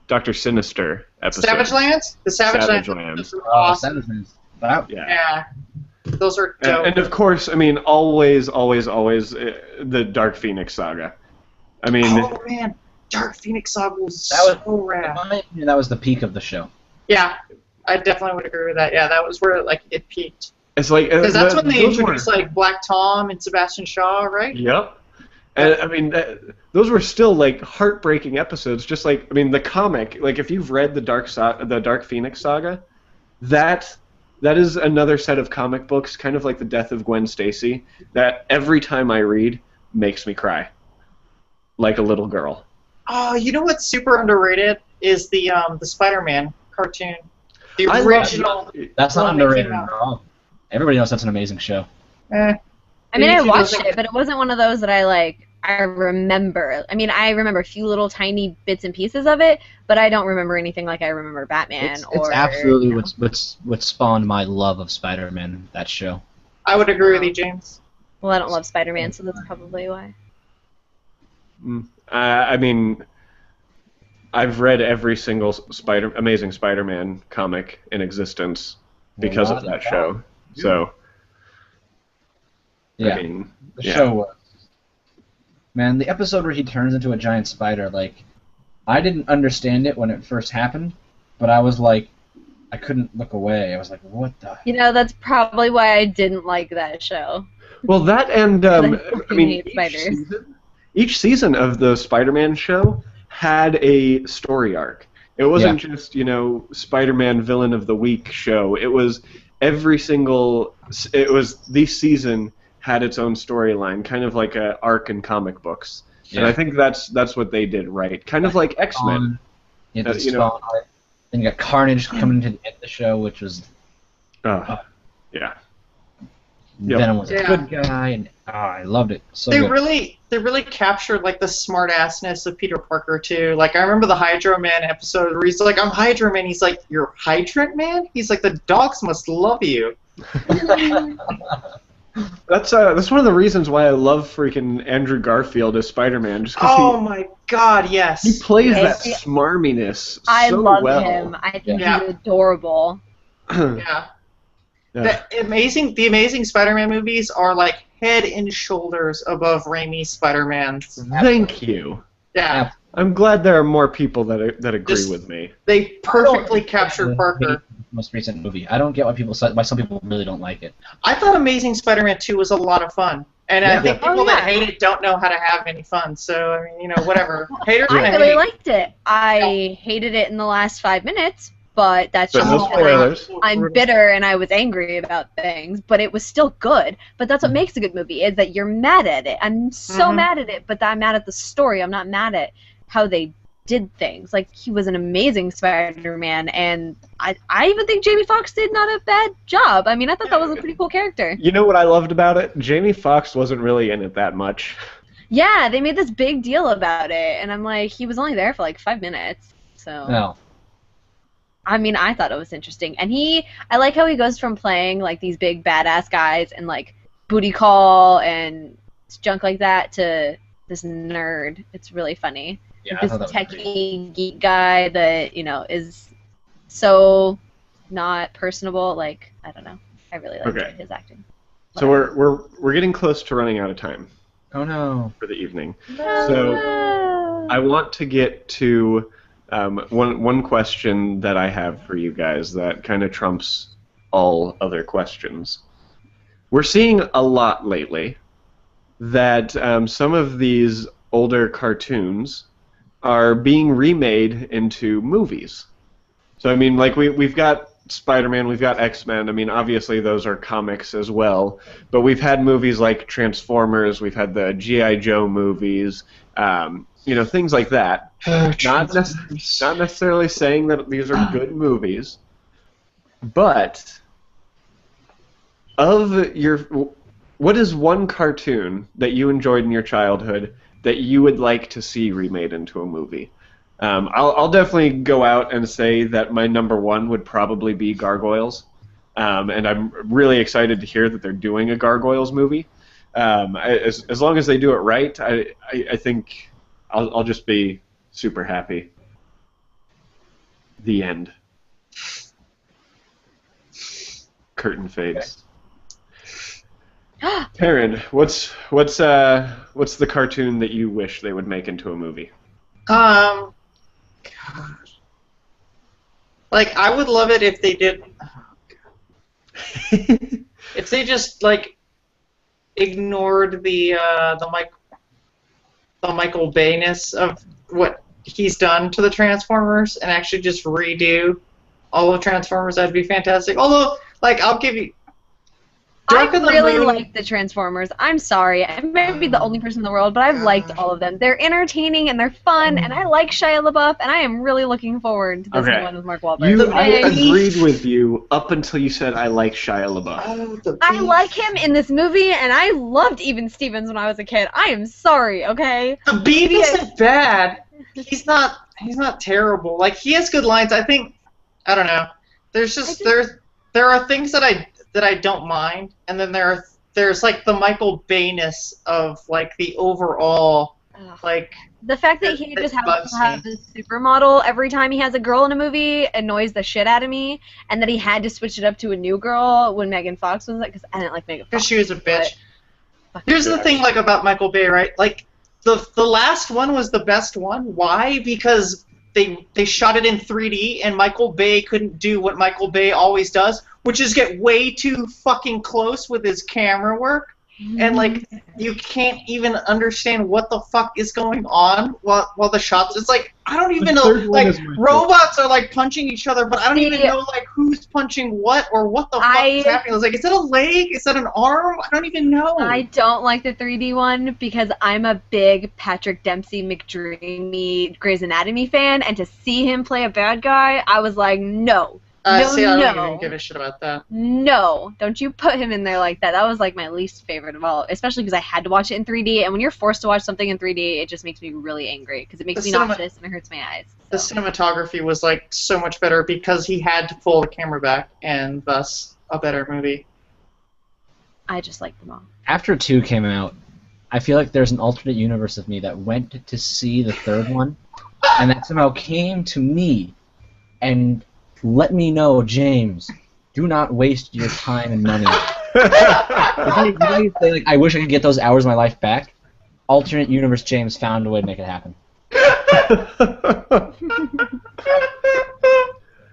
[SPEAKER 1] Dr. Sinister episode.
[SPEAKER 4] Savage Lands? The Savage Lands. Awesome.
[SPEAKER 3] Savage Lands. Wow.
[SPEAKER 4] Yeah. Those are dope.
[SPEAKER 1] And of course, I mean, always, the Dark Phoenix saga. I mean...
[SPEAKER 4] Oh, man. Dark Phoenix saga was so rad.
[SPEAKER 3] In my opinion, that was the peak of the show.
[SPEAKER 4] Yeah. I definitely would agree with that. Yeah, that was where, like, it peaked.
[SPEAKER 1] It's like...
[SPEAKER 4] Because that's when they introduced, like, Black Tom and Sebastian Shaw, right?
[SPEAKER 1] Yep. And, I mean, those were still, like, heartbreaking episodes. Just like, I mean, the comic, like, if you've read the Dark Phoenix saga, that is another set of comic books, kind of like the death of Gwen Stacy, that every time I read makes me cry. Like a little girl.
[SPEAKER 4] Oh, you know what's super underrated is the Spider-Man cartoon. The original.
[SPEAKER 3] That's not underrated at all. Everybody knows that's an amazing show.
[SPEAKER 2] I mean, I watched it, but it wasn't one of those that I remember. I mean, I remember a few little tiny bits and pieces of it, but I don't remember anything like I remember Batman.
[SPEAKER 3] It's absolutely what spawned my love of Spider-Man, that show.
[SPEAKER 4] I would agree with you, James.
[SPEAKER 2] Well, I don't love Spider-Man, so that's probably why.
[SPEAKER 1] I mean, I've read every single Amazing Spider-Man comic in existence because of that show. So,
[SPEAKER 3] yeah,
[SPEAKER 1] I mean,
[SPEAKER 3] the show was. Man, the episode where he turns into a giant spider, like, I didn't understand it when it first happened, but I was like, I couldn't look away. I was like, what the?
[SPEAKER 2] You know, that's probably why I didn't like that show.
[SPEAKER 1] Well, that and I mean,
[SPEAKER 2] spiders.
[SPEAKER 1] Each season of the Spider-Man show had a story arc. It wasn't just, you know, Spider-Man Villain of the Week show. It was every single. It was this season had its own storyline, kind of like a arc in comic books. Yeah. And I think that's what they did right. Kind of like X-Men.
[SPEAKER 3] You know, Then you got Carnage coming into the end of the show, which was
[SPEAKER 1] Yeah.
[SPEAKER 3] Venom was a
[SPEAKER 4] Yeah.
[SPEAKER 3] good guy, and I loved it. So
[SPEAKER 4] They
[SPEAKER 3] good.
[SPEAKER 4] really captured like the smart assness of Peter Parker too. Like I remember the Hydro Man episode where he's like, "I'm Hydro Man." He's like, "You're Hydrant Man?" He's like, "The dogs must love you."
[SPEAKER 1] That's one of the reasons why I love freaking Andrew Garfield as Spider-Man, just because
[SPEAKER 4] Oh my God, yes.
[SPEAKER 1] he plays
[SPEAKER 2] Yes.
[SPEAKER 1] that smarminess
[SPEAKER 2] I
[SPEAKER 1] so
[SPEAKER 2] love
[SPEAKER 1] well.
[SPEAKER 2] him. I think
[SPEAKER 4] Yeah.
[SPEAKER 2] he's adorable.
[SPEAKER 4] Yeah.
[SPEAKER 1] Yeah.
[SPEAKER 4] The Amazing Spider-Man movies are like head and shoulders above Raimi's Spider-Man.
[SPEAKER 1] Thank you.
[SPEAKER 4] Yeah.
[SPEAKER 1] I'm glad there are more people that agree
[SPEAKER 4] Just-
[SPEAKER 1] with me.
[SPEAKER 4] They perfectly
[SPEAKER 3] I
[SPEAKER 4] captured
[SPEAKER 3] hate
[SPEAKER 4] Parker.
[SPEAKER 3] the most recent movie. I don't get why some people really don't like it.
[SPEAKER 4] I thought Amazing Spider-Man 2 was a lot of fun. And I
[SPEAKER 3] Yeah.
[SPEAKER 4] think
[SPEAKER 2] Oh,
[SPEAKER 4] people that
[SPEAKER 2] yeah.
[SPEAKER 4] hate it don't know how to have any fun. So, I mean, whatever. Haters
[SPEAKER 2] I
[SPEAKER 4] gonna
[SPEAKER 2] really
[SPEAKER 4] hate.
[SPEAKER 2] liked it. I hated it in the last 5 minutes, but that's
[SPEAKER 1] But
[SPEAKER 2] just
[SPEAKER 1] no
[SPEAKER 2] because
[SPEAKER 1] spoilers.
[SPEAKER 2] I'm bitter and I was angry about things, but it was still good. But that's what makes a good movie, is that you're mad at it. I'm so
[SPEAKER 4] Mhm.
[SPEAKER 2] mad at it, but I'm mad at the story. I'm not mad at how they did things. Like, he was an amazing Spider-Man, and I even think Jamie Foxx did not a bad job. I mean, I thought that was a pretty cool character.
[SPEAKER 1] You know what I loved about it? Jamie Foxx wasn't really in it that much.
[SPEAKER 2] Yeah, they made this big deal about it, and I'm like, he was only there for like 5 minutes. So
[SPEAKER 3] No.
[SPEAKER 2] I mean, I thought it was interesting. And I like how he goes from playing like these big badass guys and like booty call and junk like that to this nerd. It's really funny.
[SPEAKER 3] Yeah, I
[SPEAKER 2] This
[SPEAKER 3] thought that was great.
[SPEAKER 2] techie geek guy that, is so not personable. Like, I don't know. I really liked
[SPEAKER 1] Okay.
[SPEAKER 2] his acting.
[SPEAKER 1] So we're getting close to running out of time
[SPEAKER 3] Oh no.
[SPEAKER 1] for the evening.
[SPEAKER 2] So
[SPEAKER 1] I want to get to one question that I have for you guys that kind of trumps all other questions. We're seeing a lot lately that some of these older cartoons are being remade into movies. So I mean, like we've got Spider-Man, we've got X-Men. I mean, obviously those are comics as well, but we've had movies like Transformers, we've had the G.I. Joe movies, things like that. Not necessarily saying that these are good movies, but what is one cartoon that you enjoyed in your childhood that you would like to see remade into a movie? I'll definitely go out and say that my number one would probably be Gargoyles, and I'm really excited to hear that they're doing a Gargoyles movie. As long as they do it right, I think I'll just be super happy. The end. Curtain fades. Taryn, what's the cartoon that you wish they would make into a movie?
[SPEAKER 4] God. Like, I would love it if they did. If they just like ignored the Michael Bay-ness of what he's done to the Transformers and actually just redo all of Transformers, that'd be fantastic. Although, like, I'll give you. Dark
[SPEAKER 2] I
[SPEAKER 4] of the
[SPEAKER 2] really
[SPEAKER 4] Moon-
[SPEAKER 2] like the Transformers. I'm sorry. I may be the only person in the world, but I've liked all of them. They're entertaining and they're fun, and I like Shia LaBeouf, and I am really looking forward to this
[SPEAKER 1] Okay.
[SPEAKER 2] new one with Mark Wahlberg.
[SPEAKER 1] I
[SPEAKER 2] And
[SPEAKER 1] agreed with you up until you said I like Shia LaBeouf.
[SPEAKER 4] Oh, the
[SPEAKER 2] I
[SPEAKER 4] beast.
[SPEAKER 2] like him in this movie, and I loved Even Stevens when I was a kid. I am sorry, okay?
[SPEAKER 4] The Beat isn't bad. He's not terrible. Like, he has good lines. I don't know. There's just there are things that I don't mind, and then there's like the Michael Bay-ness of like the overall like.
[SPEAKER 2] The fact that he
[SPEAKER 4] That
[SPEAKER 2] just has
[SPEAKER 4] bugs
[SPEAKER 2] to have
[SPEAKER 4] me.
[SPEAKER 2] this supermodel every time he has a girl in a movie annoys the shit out of me, and that he had to switch it up to a new girl when Megan Fox was like, because I didn't like Megan
[SPEAKER 4] Because
[SPEAKER 2] Fox.
[SPEAKER 4] she was a bitch.
[SPEAKER 2] but-
[SPEAKER 4] Here's the thing, like, about Michael Bay, right? Like, the last one was the best one. Why? Because they shot it in 3D, and Michael Bay couldn't do what Michael Bay always does, which is get way too fucking close with his camera work. and like you can't even understand what the fuck is going on while the shots. It's like I don't even know. Like robots are like punching each other, but I don't even know like who's punching what or what the fuck is happening. I was like, is that a leg? Is that an arm? I don't even know.
[SPEAKER 2] I don't like the 3D one because I'm a big Patrick Dempsey McDreamy Grey's Anatomy fan, and to see him play a bad guy, I was like, no.
[SPEAKER 4] I don't even give a shit about that.
[SPEAKER 2] No, don't you put him in there like that. That was like my least favorite of all, especially because I had to watch it in 3D, and when you're forced to watch something in 3D, it just makes me really angry because it makes me nauseous and it hurts my eyes. So.
[SPEAKER 4] The cinematography was like so much better because he had to pull the camera back, and thus a better movie.
[SPEAKER 2] I just like them all.
[SPEAKER 3] After 2 came out, I feel like there's an alternate universe of me that went to see the third one, and that somehow came to me and let me know, James, do not waste your time and money. You say, like, I wish I could get those hours of my life back. Alternate universe James found a way to make it happen.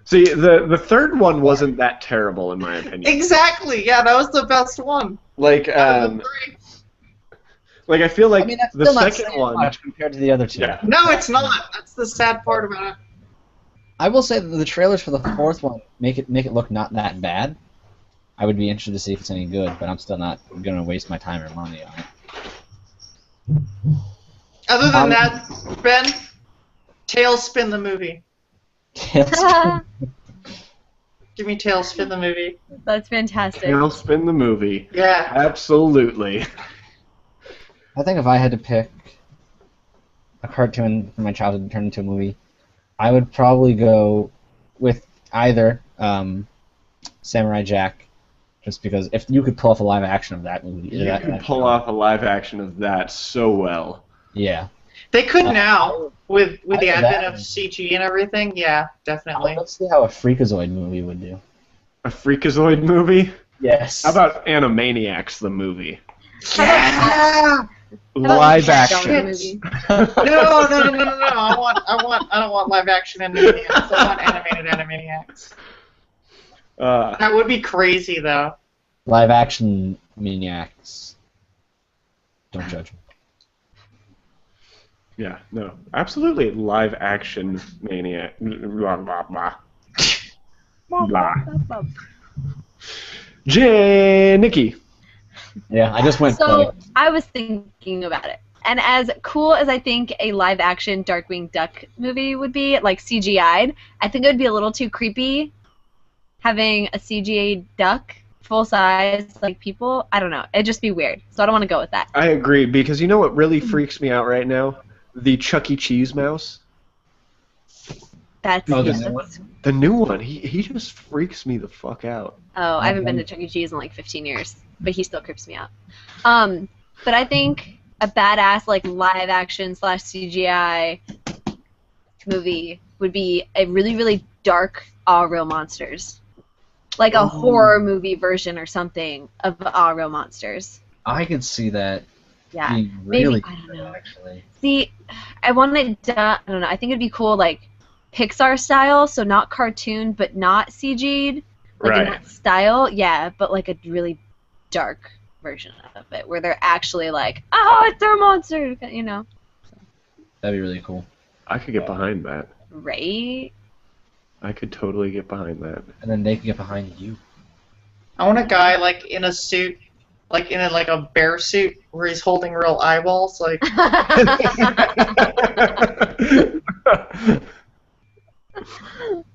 [SPEAKER 1] See, the third one wasn't that terrible in my opinion.
[SPEAKER 4] Exactly. Yeah, that was the best one.
[SPEAKER 1] Like I feel like
[SPEAKER 3] that's
[SPEAKER 1] the
[SPEAKER 3] still not
[SPEAKER 1] second one
[SPEAKER 3] much compared to the other 2.
[SPEAKER 1] Yeah.
[SPEAKER 4] No, it's not. That's the sad part about it.
[SPEAKER 3] I will say that the trailers for the fourth one make it look not that bad. I would be interested to see if it's any good, but I'm still not going to waste my time or money on it.
[SPEAKER 4] Other than that, Ben, Tailspin the movie.
[SPEAKER 3] Tailspin.
[SPEAKER 4] Give me Tailspin the movie.
[SPEAKER 2] That's fantastic.
[SPEAKER 1] Tailspin the movie.
[SPEAKER 4] Yeah.
[SPEAKER 1] Absolutely.
[SPEAKER 3] I think if I had to pick a cartoon from my childhood and turn into a movie, I would probably go with either Samurai Jack, just because if you could pull off a live action of that movie,
[SPEAKER 1] You could pull off a live action of that so well.
[SPEAKER 3] Yeah.
[SPEAKER 4] They could now with the advent of CG and everything. Yeah, definitely.
[SPEAKER 3] Let's see how a Freakazoid movie would do.
[SPEAKER 1] A Freakazoid movie?
[SPEAKER 3] Yes.
[SPEAKER 1] How about Animaniacs the movie?
[SPEAKER 4] Yeah.
[SPEAKER 1] Live action.
[SPEAKER 4] No. I don't want live action Animaniacs. I want animated Animaniacs. That would be crazy, though.
[SPEAKER 3] Live action Maniacs. Don't judge me.
[SPEAKER 1] Yeah, no, absolutely. Live action Maniac. Blah, blah, blah. Blah. Nikki.
[SPEAKER 3] Yeah, I just went.
[SPEAKER 2] So I was thinking about it, and as cool as I think a live-action Darkwing Duck movie would be, like CGI'd, I think it would be a little too creepy having a CGI duck full size like people. I don't know. It'd just be weird. So I don't want to go with that.
[SPEAKER 1] I agree, because you know what really freaks me out right now? The Chuck E. Cheese mouse.
[SPEAKER 2] That's
[SPEAKER 1] the new one. He just freaks me the fuck out.
[SPEAKER 2] Oh, I haven't been to Chuck E. Cheese in like 15 years, but he still creeps me out. But I think a badass like live action / CGI movie would be a really, really dark All Real Monsters. Like a horror movie version or something of All Real Monsters.
[SPEAKER 3] I could see that.
[SPEAKER 2] Yeah,
[SPEAKER 3] really
[SPEAKER 2] maybe, I don't know.
[SPEAKER 3] Actually.
[SPEAKER 2] See, I wanted to, I don't know, I think it'd be cool, like, Pixar style, so not cartoon, but not CG'd, like in that style, yeah, but like a really dark version of it, where they're actually like, oh, it's our monster, you know?
[SPEAKER 3] That'd be really cool.
[SPEAKER 1] I could get behind that.
[SPEAKER 2] Right?
[SPEAKER 1] I could totally get behind that.
[SPEAKER 3] And then they could get behind you.
[SPEAKER 4] I want a guy like in a suit, like in a bear suit, where he's holding real eyeballs, like.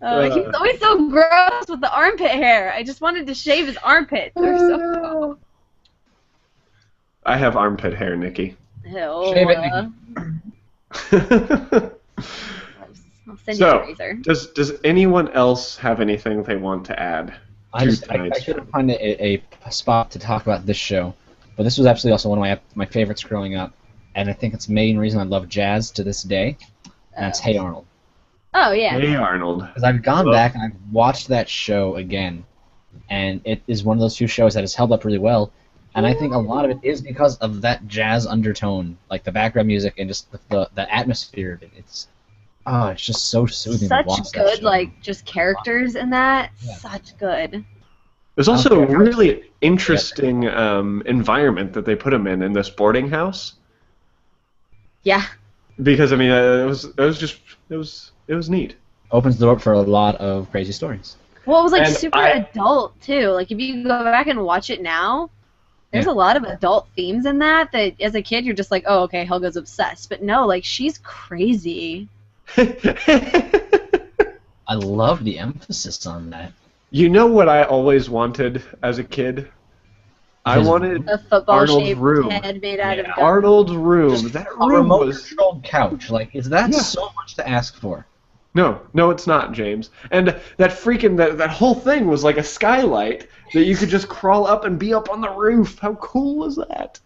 [SPEAKER 2] He's always so gross with the armpit hair. I just wanted to shave his armpits. They're so gross.
[SPEAKER 1] I have armpit hair, Nikki.
[SPEAKER 2] Ew.
[SPEAKER 3] Shave it,
[SPEAKER 2] I'll send you a razor.
[SPEAKER 1] Does anyone else have anything they want to add?
[SPEAKER 3] I couldn't find a spot to talk about this show, but this was absolutely also one of my favorites growing up, and I think it's the main reason I love jazz to this day, and that's Hey Arnold.
[SPEAKER 2] Oh, yeah.
[SPEAKER 1] Hey Arnold.
[SPEAKER 3] Because I've gone back and I've watched that show again, and it is one of those few shows that has held up really well, and I think a lot of it is because of that jazz undertone, like the background music and just the atmosphere of it. It's just so soothing to watch
[SPEAKER 2] Such
[SPEAKER 3] that
[SPEAKER 2] good,
[SPEAKER 3] show.
[SPEAKER 2] like, just characters in that.
[SPEAKER 3] Yeah.
[SPEAKER 2] Such good.
[SPEAKER 1] There's also a really interesting environment that they put him in this boarding house.
[SPEAKER 2] Yeah.
[SPEAKER 1] Because I mean, it was neat.
[SPEAKER 3] Opens the door for a lot of crazy stories.
[SPEAKER 2] Well, it was like
[SPEAKER 1] And
[SPEAKER 2] super adult too. Like if you go back and watch it now, there's a lot of adult themes in that as a kid you're just like, oh, okay, Helga's obsessed. But no, like she's crazy.
[SPEAKER 3] I love the emphasis on that.
[SPEAKER 1] You know what I always wanted as a kid? I wanted
[SPEAKER 2] A football-shaped
[SPEAKER 1] Arnold's room.
[SPEAKER 2] head made out of gum.
[SPEAKER 1] Arnold's room. That
[SPEAKER 3] A
[SPEAKER 1] room was
[SPEAKER 3] remote-controlled couch. Like, is that so much to ask for?
[SPEAKER 1] no, it's not, James. And that freaking that whole thing was like a skylight that you could just crawl up and be up on the roof. How cool was that?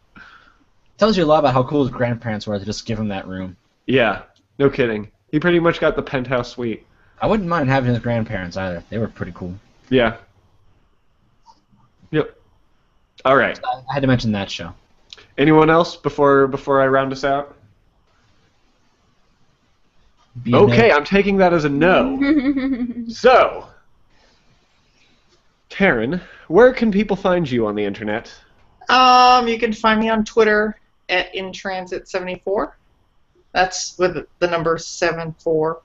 [SPEAKER 3] Tells you a lot about how cool his grandparents were to just give him that room.
[SPEAKER 1] Yeah, no kidding. He pretty much got the penthouse suite.
[SPEAKER 3] I wouldn't mind having his grandparents either. They were pretty cool.
[SPEAKER 1] Yeah. Yep. All right.
[SPEAKER 3] I had to mention that show.
[SPEAKER 1] Anyone else before I round us out? Okay, I'm taking that as a no. So, Taryn, where can people find you on the internet?
[SPEAKER 4] You can find me on Twitter at intransit74. That's with the number 74.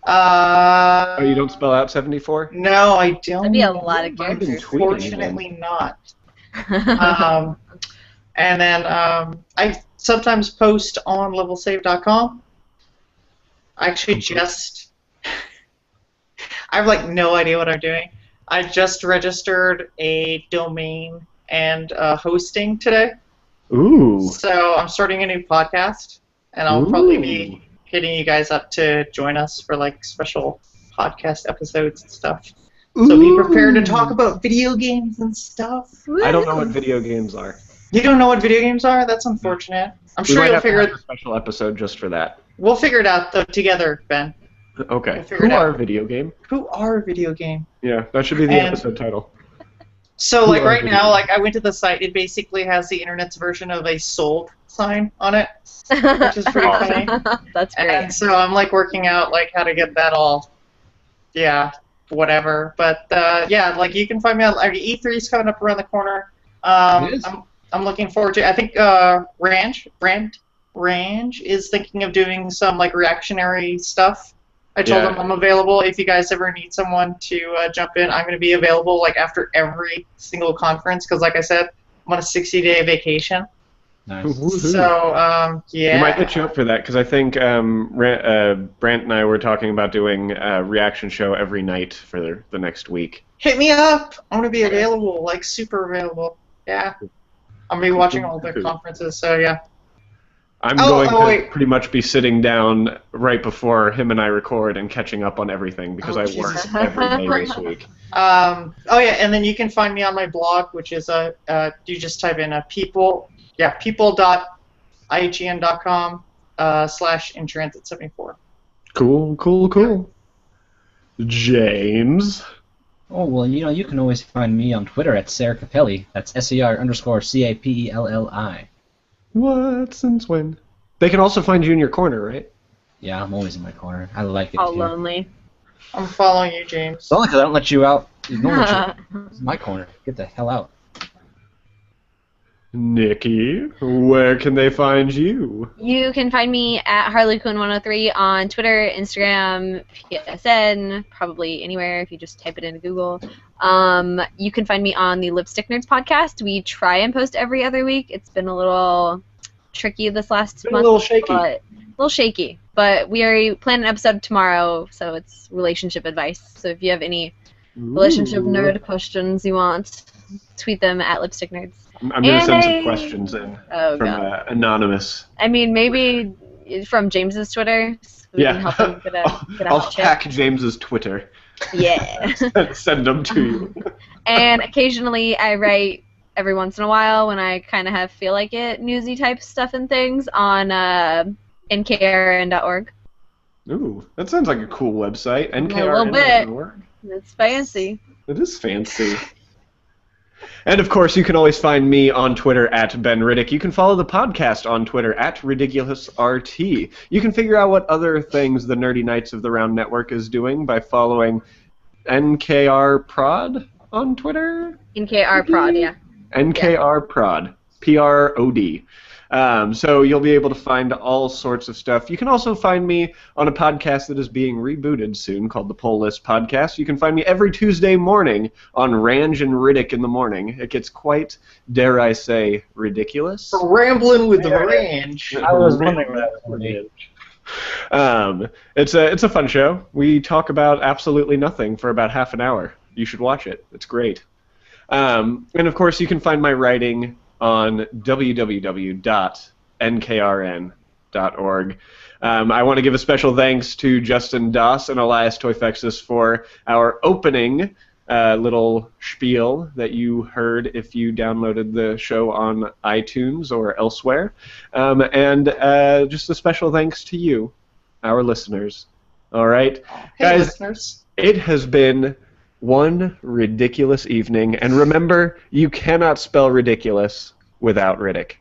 [SPEAKER 1] Oh, you don't spell out 74?
[SPEAKER 4] No, I don't.
[SPEAKER 2] That'd be a lot of
[SPEAKER 1] I've been
[SPEAKER 2] characters.
[SPEAKER 1] tweeting
[SPEAKER 4] Fortunately not. And then I sometimes post on levelsave.com. I actually I have like no idea what I'm doing. I just registered a domain and hosting today.
[SPEAKER 1] Ooh.
[SPEAKER 4] So I'm starting a new podcast, and I'll probably be hitting you guys up to join us for like special podcast episodes and stuff. So be prepared to talk about video games and stuff.
[SPEAKER 1] I don't know what video games are.
[SPEAKER 4] You don't know what video games are? That's unfortunate. I'm
[SPEAKER 1] We
[SPEAKER 4] sure
[SPEAKER 1] might
[SPEAKER 4] you'll
[SPEAKER 1] have to
[SPEAKER 4] figure
[SPEAKER 1] have
[SPEAKER 4] it.
[SPEAKER 1] a special episode just for that.
[SPEAKER 4] We'll figure it out though together, Ben.
[SPEAKER 1] Okay.
[SPEAKER 4] We'll figure
[SPEAKER 1] Who
[SPEAKER 4] it out.
[SPEAKER 1] are video game?
[SPEAKER 4] Who are a video game?
[SPEAKER 1] Yeah, that should be the
[SPEAKER 4] And-
[SPEAKER 1] episode title.
[SPEAKER 4] So
[SPEAKER 1] Who
[SPEAKER 4] like
[SPEAKER 1] are
[SPEAKER 4] right
[SPEAKER 1] video
[SPEAKER 4] now, like I went to the site. It basically has the internet's version of a sold sign on it, which is pretty funny.
[SPEAKER 2] That's great.
[SPEAKER 4] And so I'm like working out like how to get that all, whatever. But yeah, like you can find me on E3 is coming up around the corner.
[SPEAKER 3] It is.
[SPEAKER 4] I'm looking forward to. I think Range is thinking of doing some like reactionary stuff. I told
[SPEAKER 1] Yeah.
[SPEAKER 4] them I'm available if you guys ever need someone to jump in. I'm going to be available like after every single conference because, like I said, I'm on a 60-day vacation.
[SPEAKER 3] Nice.
[SPEAKER 1] Woohoo.
[SPEAKER 4] So yeah.
[SPEAKER 1] We might hit you up for that because I think Brant and I were talking about doing a reaction show every night for the next week.
[SPEAKER 4] Hit me up. I'm going to be available, like super available. Yeah. I'm going to be watching all the conferences, so yeah.
[SPEAKER 1] I'm
[SPEAKER 4] Oh,
[SPEAKER 1] going
[SPEAKER 4] oh,
[SPEAKER 1] to
[SPEAKER 4] wait.
[SPEAKER 1] pretty much be sitting down right before him and I record and catching up on everything because
[SPEAKER 4] Oh,
[SPEAKER 1] I
[SPEAKER 4] Jesus.
[SPEAKER 1] worked every day this week.
[SPEAKER 4] Oh yeah, and then you can find me on my blog, which is you just type in people.ign.com /intransit74.
[SPEAKER 1] Cool. James.
[SPEAKER 3] Oh, well, you can always find me on Twitter at Sarah Capelli. That's SER_CAPELLI.
[SPEAKER 1] What? Since when? They can also find you in your corner, right?
[SPEAKER 3] Yeah, I'm always in my corner. I like it.
[SPEAKER 2] All
[SPEAKER 3] too.
[SPEAKER 2] lonely.
[SPEAKER 4] I'm following you, James.
[SPEAKER 3] It's only because I don't let you out. You don't let you. It's my corner. Get the hell out.
[SPEAKER 1] Nikki, where can they find you?
[SPEAKER 2] You can find me at HarleyQuinn103 on Twitter, Instagram, PSN, probably anywhere if you just type it into Google. You can find me on the Lipstick Nerds podcast. We try and post every other week. It's been a little tricky this last
[SPEAKER 1] Been a
[SPEAKER 2] month.
[SPEAKER 1] little shaky.
[SPEAKER 2] But But we are planning an episode tomorrow, so it's relationship advice. So if you have any relationship nerd questions you want, tweet them at Lipstick Nerds.
[SPEAKER 1] I'm going to send some
[SPEAKER 2] And
[SPEAKER 1] questions in
[SPEAKER 2] Oh,
[SPEAKER 1] from
[SPEAKER 2] God.
[SPEAKER 1] Anonymous.
[SPEAKER 2] I mean, maybe from James's Twitter. So we can help him get
[SPEAKER 1] I'll
[SPEAKER 2] out
[SPEAKER 1] hack James's Twitter.
[SPEAKER 2] Yeah.
[SPEAKER 1] Send them to you.
[SPEAKER 2] And occasionally I write every once in a while when I kind of feel like it, newsy type stuff and things on nkrn.org.
[SPEAKER 1] Ooh, that sounds like a cool website.
[SPEAKER 2] A little bit.
[SPEAKER 1] NKRN.org.
[SPEAKER 2] It's fancy.
[SPEAKER 1] It is fancy. And of course, you can always find me on Twitter at Ben Riddick. You can follow the podcast on Twitter at RiddickulousRT. You can figure out what other things the Nerdy Knights of the Round Network is doing by following NKR Prod. on Twitter?
[SPEAKER 2] NKR Prod, yeah.
[SPEAKER 1] NKR Prod. Prod. So you'll be able to find all sorts of stuff. You can also find me on a podcast that is being rebooted soon called the Poll List Podcast. You can find me every Tuesday morning on Range and Riddick in the morning. It gets quite, dare I say, ridiculous.
[SPEAKER 4] Rambling with the range.
[SPEAKER 3] I was wondering what that was going to be.
[SPEAKER 1] It's a fun show. We talk about absolutely nothing for about half an hour. You should watch it. It's great. And of course, you can find my writing on www.nkrn.org. I want to give a special thanks to Justin Doss and Elias Toyfexis for our opening little spiel that you heard if you downloaded the show on iTunes or elsewhere. And just a special thanks to you, our listeners. All right?
[SPEAKER 4] Hey,
[SPEAKER 1] guys,
[SPEAKER 4] listeners.
[SPEAKER 1] It has been one ridiculous evening, and remember, you cannot spell ridiculous without Riddick.